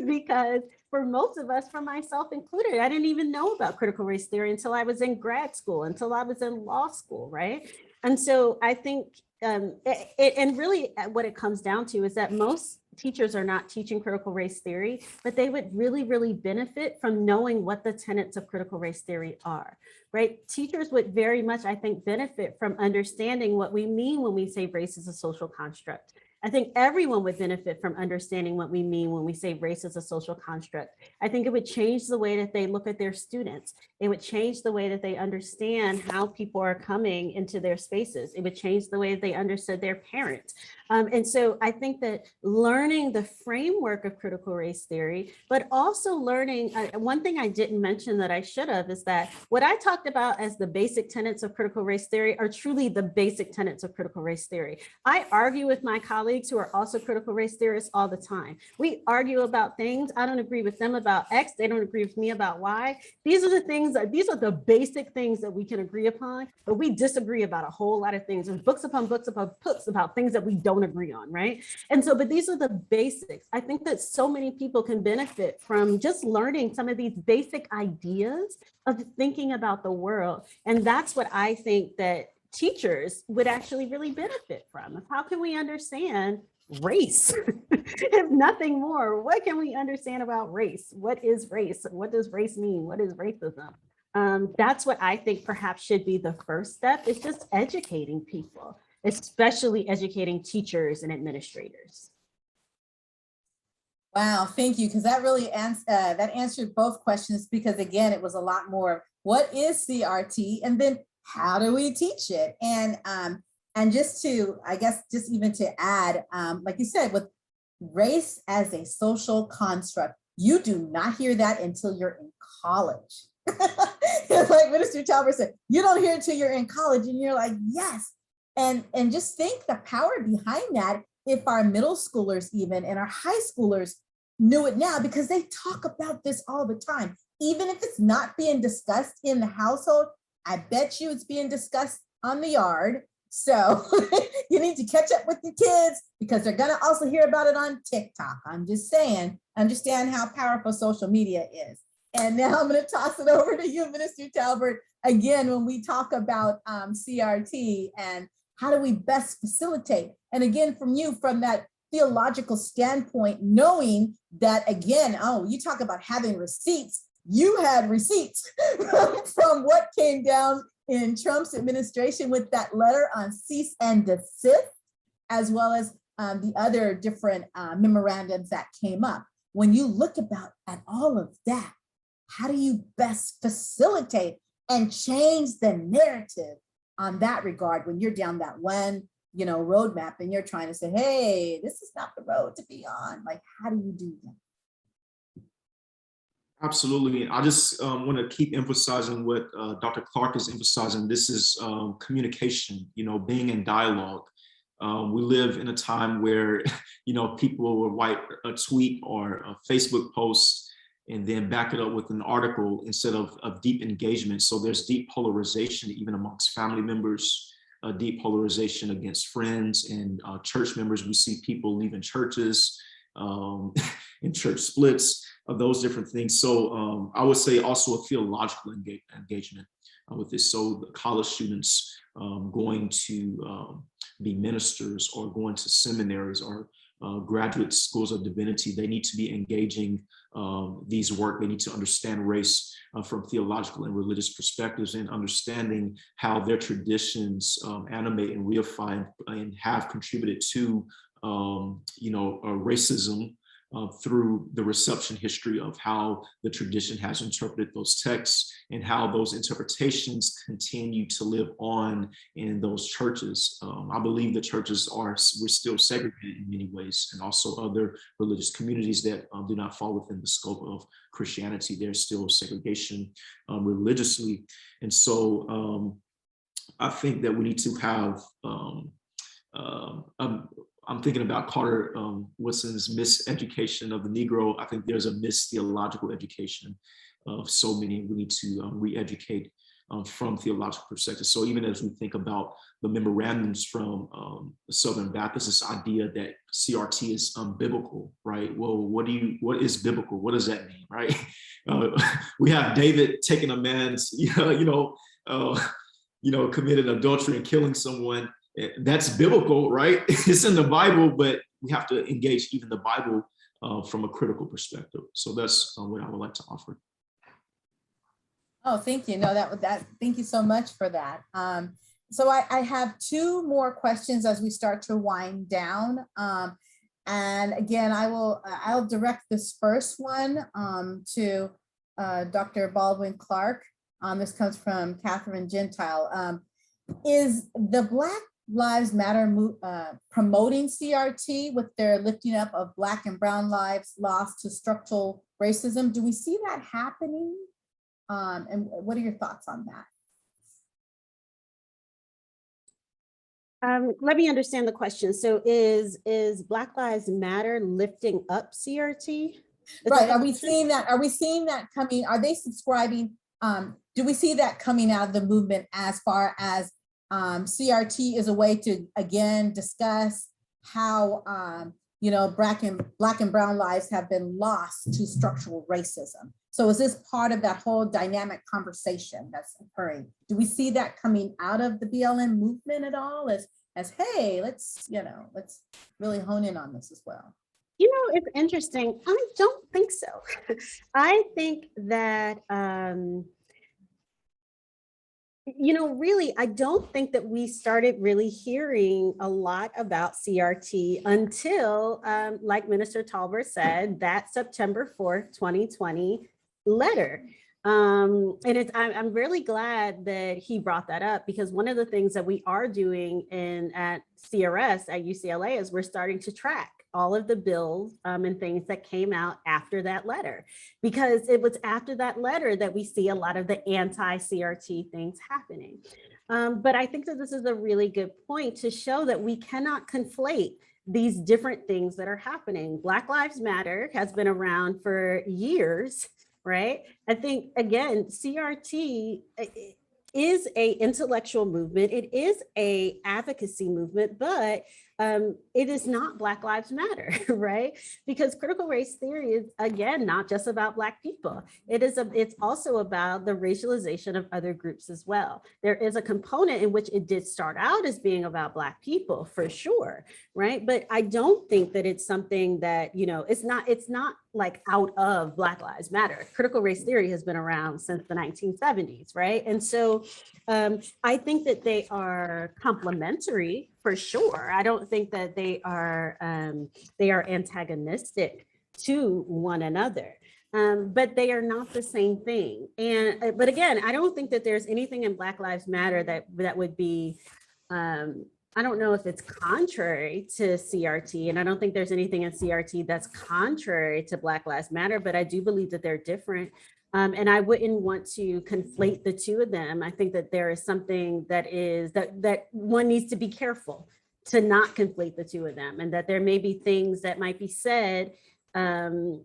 because for most of us, for myself included, I didn't even know about critical race theory until I was in grad school, until I was in law school, right? And so I think, and really what it comes down to is that most teachers are not teaching critical race theory, but they would really, really benefit from knowing what the tenets of critical race theory are, right? Teachers would very much, I think, benefit from understanding what we mean when we say race is a social construct. I think everyone would benefit from understanding what we mean when we say race is a social construct. I think it would change the way that they look at their students. It would change the way that they understand how people are coming into their spaces. It would change the way that they understood their parents. And so I think that learning the framework of critical race theory, but also learning, one thing I didn't mention that I should have is that what I talked about as the basic tenets of critical race theory are truly the basic tenets of critical race theory. I argue with my colleagues who are also critical race theorists all the time. We argue about things. I don't agree with them about X. They don't agree with me about Y. These are the things, these are the basic things that we can agree upon, but we disagree about a whole lot of things. There's books upon books about things that we don't agree on, right? And so, but these are the basics. I think that so many people can benefit from just learning some of these basic ideas of thinking about the world. And that's what I think that teachers would actually really benefit from. How can we understand race? If nothing more, what can we understand about race? What is race? What does race mean? What is racism? That's what I think perhaps should be the first step, is just educating people, especially educating teachers and administrators. Wow, thank you, because that really answered both questions, because again, it was a lot more, what is CRT? And then how do we teach it? And just to, I guess, just even to add, like you said, with race as a social construct, you do not hear that until you're in college. Like Minister Talbert said, you don't hear it until you're in college, and you're like, yes. And just think the power behind that, if our middle schoolers even and our high schoolers knew it now because they talk about this all the time. Even if it's not being discussed in the household, I bet you it's being discussed on the yard. So you need to catch up with your kids because they're gonna also hear about it on TikTok. I'm just saying, understand how powerful social media is. And now I'm gonna toss it over to you, Minister Talbert, again, when we talk about CRT and how do we best facilitate? And again, from you, from that theological standpoint, knowing that, again, oh, you talk about having receipts, you had receipts from what came down in Trump's administration with that letter on cease and desist, as well as the other different memorandums that came up. When you look at all of that, how do you best facilitate and change the narrative on that regard when you're down that one, roadmap and you're trying to say, hey, this is not the road to be on? Like, how do you do that? Absolutely. I just want to keep emphasizing what Dr. Clark is emphasizing. This is communication, being in dialogue. We live in a time where, people will write a tweet or a Facebook post and then back it up with an article instead of deep engagement. So there's deep polarization even amongst family members, deep polarization against friends and church members. We see people leaving churches and church splits, those different things. So I would say also a theological engagement with this. So the college students going to be ministers or going to seminaries or graduate schools of divinity, they need to be engaging these work. They need to understand race from theological and religious perspectives and understanding how their traditions animate and reify and have contributed to racism through the reception history of how the tradition has interpreted those texts and how those interpretations continue to live on in those churches. I believe the churches we're still segregated in many ways, and also other religious communities that do not fall within the scope of Christianity. There's still segregation religiously. And so I think that we need to have I'm thinking about Carter Woodson's miseducation of the Negro. I think there's a mistheological education of so many. We need to re-educate from theological perspective. So even as we think about the memorandums from the Southern Baptists, this idea that CRT is unbiblical, right? Well, what is biblical? What does that mean, right? We have David taking a man's, committed adultery and killing someone. That's biblical, right? It's in the Bible, but we have to engage even the Bible from a critical perspective. So that's what I would like to offer. Oh, thank you. No, thank you so much for that. So I have two more questions as we start to wind down. And again, I'll direct this first one to Dr. Baldwin Clark. This comes from Catherine Gentile. Is the Black Lives Matter promoting CRT with their lifting up of Black and Brown lives lost to structural racism? Do we see that happening? And what are your thoughts on that? Let me understand the question. So is Black Lives Matter lifting up CRT? Right. Are we seeing that? Are we seeing that coming? Are they subscribing? Do we see that coming out of the movement as far as CRT is a way to, again, discuss how, Black and Brown lives have been lost to structural racism? So is this part of that whole dynamic conversation that's occurring? Do we see that coming out of the BLM movement at all as hey, let's really hone in on this as well? It's interesting. I don't think so. I think that, really, I don't think that we started really hearing a lot about CRT until, like Minister Talbert said, that September 4th, 2020 letter. And I'm really glad that he brought that up, because one of the things that we are doing at CRS at UCLA is we're starting to track all of the bills and things that came out after that letter, because it was after that letter that we see a lot of the anti-CRT things happening. But I think that this is a really good point to show that we cannot conflate these different things that are happening. Black Lives Matter has been around for years, right? I think, again, CRT is a intellectual movement. It is a advocacy movement, but it is not Black Lives Matter, right? Because critical race theory is, again, not just about Black people. It's also about the racialization of other groups as well. There is a component in which it did start out as being about Black people, for sure, right? But I don't think that it's something that, you know, it's not like out of Black Lives Matter. Critical race theory has been around since the 1970s, right? And so I think that they are complementary for sure. I don't think that they are antagonistic to one another. But they are not the same thing. And but again, I don't think that there's anything in Black Lives Matter that would be I don't know if it's contrary to CRT, and I don't think there's anything in CRT that's contrary to Black Lives Matter, but I do believe that they're different. And I wouldn't want to conflate the two of them. I think that there is something that one needs to be careful to not conflate the two of them, and that there may be things that might be said in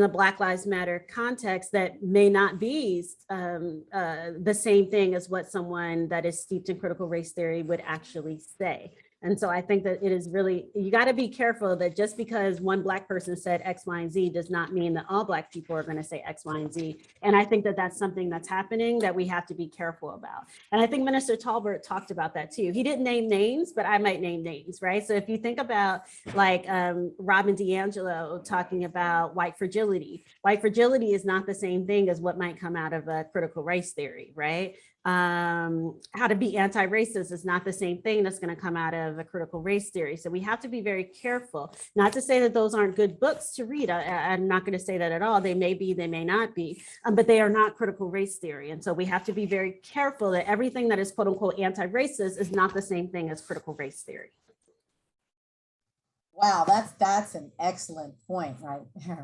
a Black Lives Matter context that may not be the same thing as what someone that is steeped in critical race theory would actually say. And so I think that it is really, you got to be careful that just because one Black person said X, Y, and Z does not mean that all Black people are going to say X, Y, and Z. And I think that that's something that's happening that we have to be careful about. And I think Minister Talbert talked about that too. He didn't name names, but I might name names, right? So if you think about like Robin DiAngelo talking about white fragility is not the same thing as what might come out of a critical race theory, right? How to be anti-racist is not the same thing that's going to come out of a critical race theory. So we have to be very careful, not to say that those aren't good books to read. I'm not going to say that at all. They may be, they may not be, but they are not critical race theory. And so we have to be very careful that everything that is quote unquote anti-racist is not the same thing as critical race theory. Wow, that's an excellent point, right?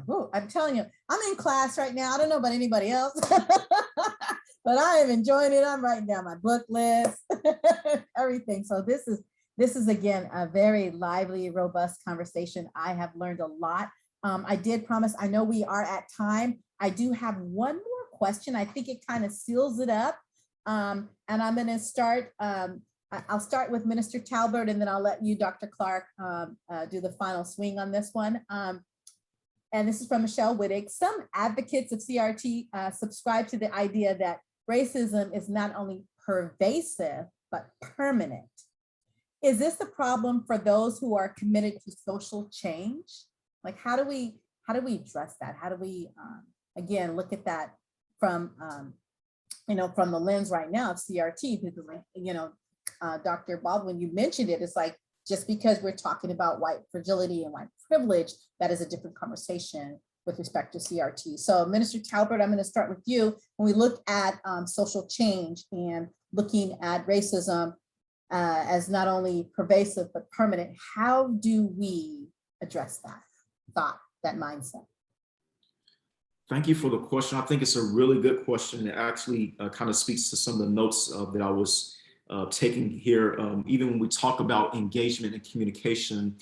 Ooh, I'm telling you, I'm in class right now. I don't know about anybody else, but I am enjoying it. I'm writing down my book list, everything. So this is again a very lively, robust conversation. I have learned a lot. I did promise. I know we are at time. I do have one more question. I think it kind of seals it up, and I'm going to start. I'll start with Minister Talbert, and then I'll let you, Dr. Clark, do the final swing on this one. And this is from Michelle Wittig. Some advocates of CRT subscribe to the idea that racism is not only pervasive, but permanent. Is this a problem for those who are committed to social change? Like, how do we address that? How do we, again, look at that from, from the lens right now of CRT? Because, Dr. Baldwin, you mentioned it. It's like, just because we're talking about white fragility and white privilege, that is a different conversation with respect to CRT. So Minister Talbert, I'm going to start with you. When we look at social change and looking at racism as not only pervasive, but permanent, how do we address that thought, that mindset? Thank you for the question. I think it's a really good question. It actually kind of speaks to some of the notes that I was taking here. Even when we talk about engagement and communication,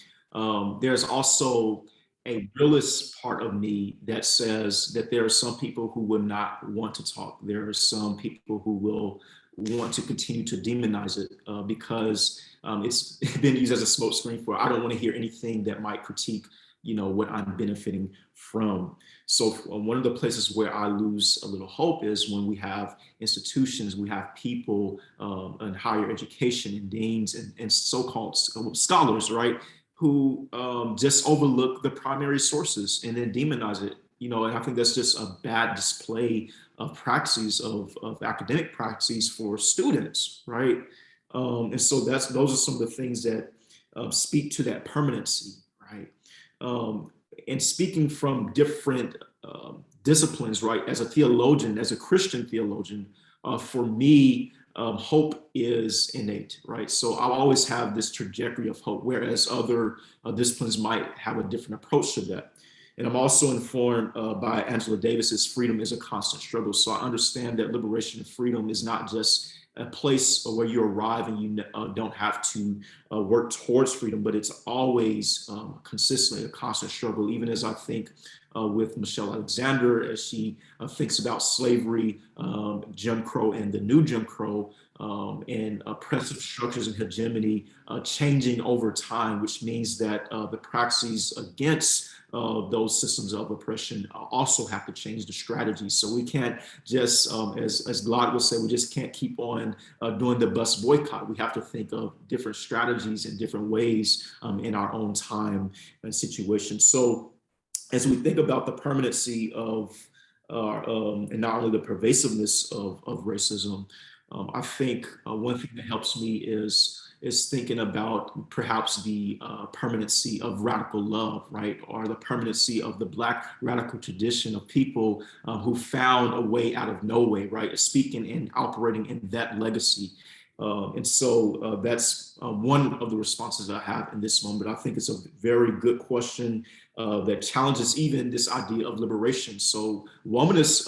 there's also a realist part of me that says that there are some people who will not want to talk. There are some people who will want to continue to demonize it because it's been used as a smokescreen for, I don't want to hear anything that might critique what I'm benefiting from. So one of the places where I lose a little hope is when we have institutions, we have people in higher education and deans and so-called scholars, right, who just overlook the primary sources and then demonize it. And I think that's just a bad display of practices, of academic practices for students, right? And so those are some of the things that speak to that permanency, right? And speaking from different disciplines, right? As a theologian, as a Christian theologian, for me, hope is innate, right? So I'll always have this trajectory of hope, whereas other disciplines might have a different approach to that. And I'm also informed by Angela Davis's freedom is a constant struggle. So I understand that liberation and freedom is not just a place where you arrive and you don't have to work towards freedom, but it's always consistently a constant struggle. Even as I think with Michelle Alexander, as she thinks about slavery, Jim Crow and the new Jim Crow, and oppressive structures and hegemony changing over time, which means that the praxis against those systems of oppression also have to change the strategies. So we can't just, as Glad would say, we just can't keep on doing the bus boycott. We have to think of different strategies and different ways in our own time and situation. So as we think about the permanency of, and not only the pervasiveness of racism, I think one thing that helps me is thinking about perhaps the permanency of radical love, right? Or the permanency of the Black radical tradition of people who found a way out of no way, right? Speaking and operating in that legacy. And so that's one of the responses I have in this moment. I think it's a very good question that challenges even this idea of liberation. So womanist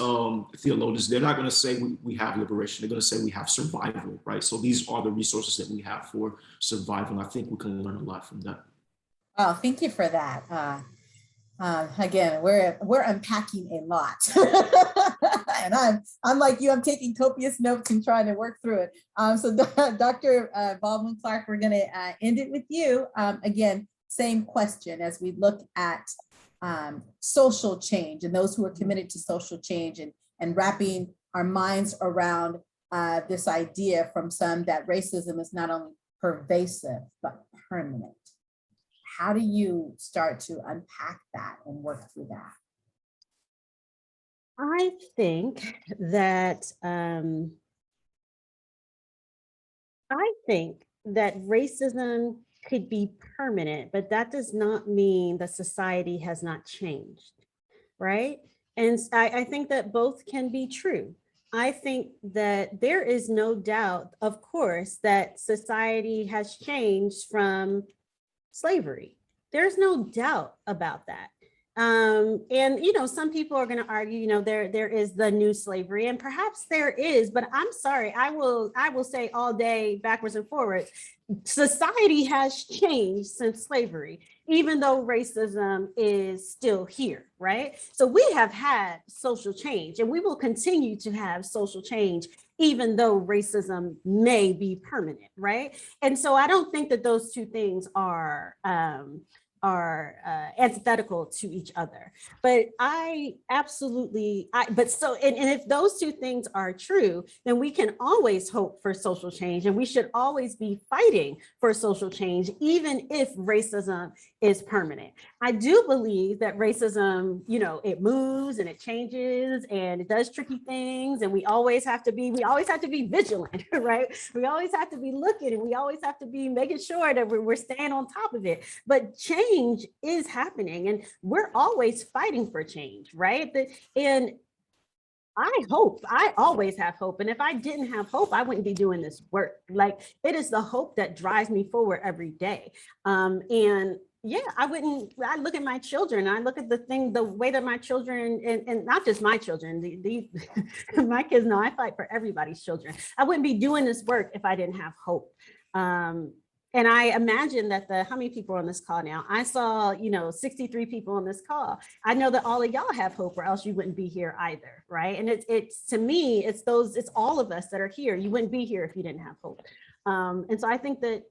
theologians, they're not going to say we have liberation. They're going to say we have survival, right? So these are the resources that we have for survival. And I think we can learn a lot from that. Oh, thank you for that. Again, we're unpacking a lot. And I'm like you, I'm taking copious notes and trying to work through it. So Dr. Baldwin Clark, we're gonna end it with you. Again, same question as we look at social change and those who are committed to social change and wrapping our minds around this idea from some that racism is not only pervasive, but permanent. How do you start to unpack that and work through that? I think that racism could be permanent, but that does not mean that society has not changed, right? And I think that both can be true. I think that there is no doubt, of course, that society has changed from slavery. There's no doubt about that. And some people are going to argue, there is the new slavery, and perhaps there is, but I'm sorry, I will say all day, backwards and forwards, society has changed since slavery, even though racism is still here, right? So we have had social change, and we will continue to have social change, even though racism may be permanent, right? And so I don't think that those two things are antithetical to each other. But and if those two things are true, then we can always hope for social change, and we should always be fighting for social change, even if racism is permanent. I do believe that racism, it moves and it changes and it does tricky things, and we always have to be vigilant, right? We always have to be looking, and we always have to be making sure that we're staying on top of it. But change is happening, and we're always fighting for change, right? And I always have hope. And if I didn't have hope, I wouldn't be doing this work. Like, it is the hope that drives me forward every day. And yeah, I look at my children, I look at the way that my children, and not just my children, my kids know I fight for everybody's children. I wouldn't be doing this work if I didn't have hope. And I imagine that how many people are on this call now? I saw, 63 people on this call. I know that all of y'all have hope, or else you wouldn't be here either, right? And it's to me, it's all of us that are here. You wouldn't be here if you didn't have hope. And so I think that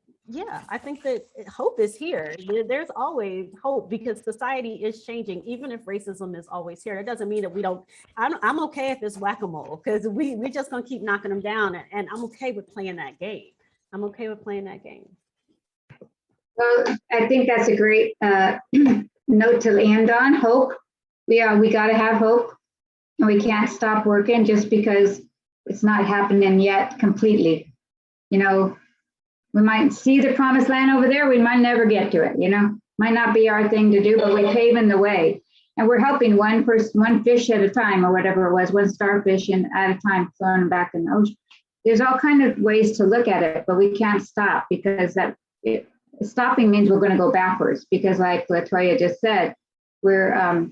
hope is here. There's always hope, because society is changing, even if racism is always here. It doesn't mean that we don't, I'm okay if it's whack-a-mole, because we just gonna keep knocking them down, and I'm okay with playing that game. Well, I think that's a great note to land on. Hope. We got to have hope, and we can't stop working just because it's not happening yet completely. We might see the promised land over there. We might never get to it. Might not be our thing to do, but we're paving the way, and we're helping one fish at a time, or whatever it was, one starfish at a time, throwing them back in the ocean. There's all kinds of ways to look at it, but we can't stop, because stopping means we're going to go backwards, because like Latoya just said, you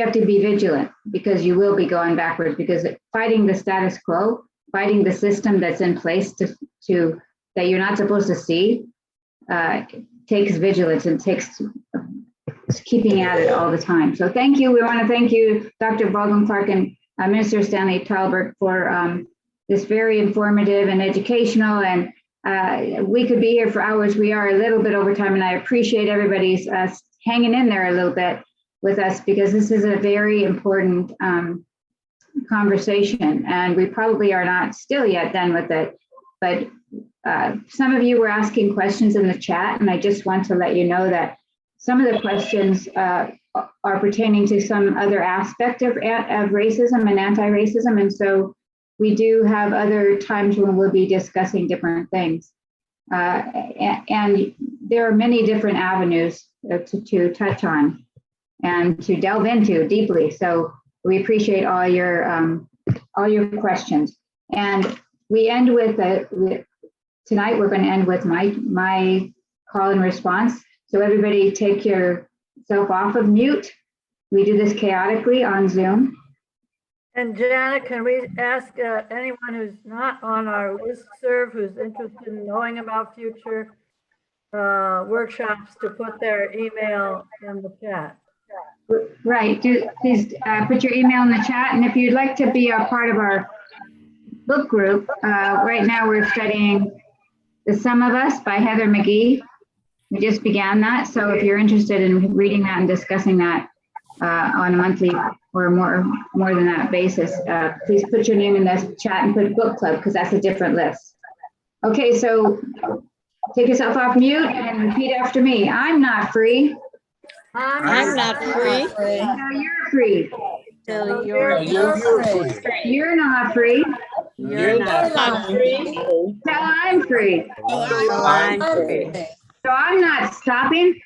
have to be vigilant, because you will be going backwards, because fighting the status quo fighting the system that's in place to that you're not supposed to see takes vigilance and takes keeping at it all the time. So thank you. We want to thank you, Dr. Baldwin Clark and Minister Stanley Talbert, for this very informative and educational. And we could be here for hours. We are a little bit over time, and I appreciate everybody's hanging in there a little bit with us, because this is a very important conversation, and we probably are not still yet done with it. But some of you were asking questions in the chat, and I just want to let you know that some of the questions are pertaining to some other aspect of racism and anti-racism. And so we do have other times when we'll be discussing different things. And there are many different avenues to touch on and to delve into deeply. So we appreciate all your questions. And we end with tonight we're going to end with my call and response. So everybody take yourself off of mute. We do this chaotically on Zoom. And Janet, can we ask anyone who's not on our listserv, who's interested in knowing about future workshops, to put their email in the chat? Right. Please put your email in the chat. And if you'd like to be a part of our book group, right now we're studying The Sum of Us by Heather McGee. We just began that. So if you're interested in reading that and discussing that on a monthly or more than that basis, please put your name in the chat and put book club, because that's a different list. Okay, so take yourself off mute and repeat after me. I'm not free. I'm not free. Until you're free. Till you're free. You're not free. You're not free. Until I'm free. I'm free. So I'm not stopping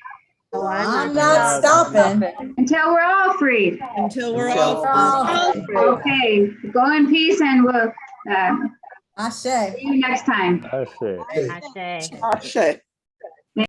I'm not stopping until we're all free. Until we're all free. Okay, go in peace, and we'll Ashe. see you next time. Ashe. Ashe.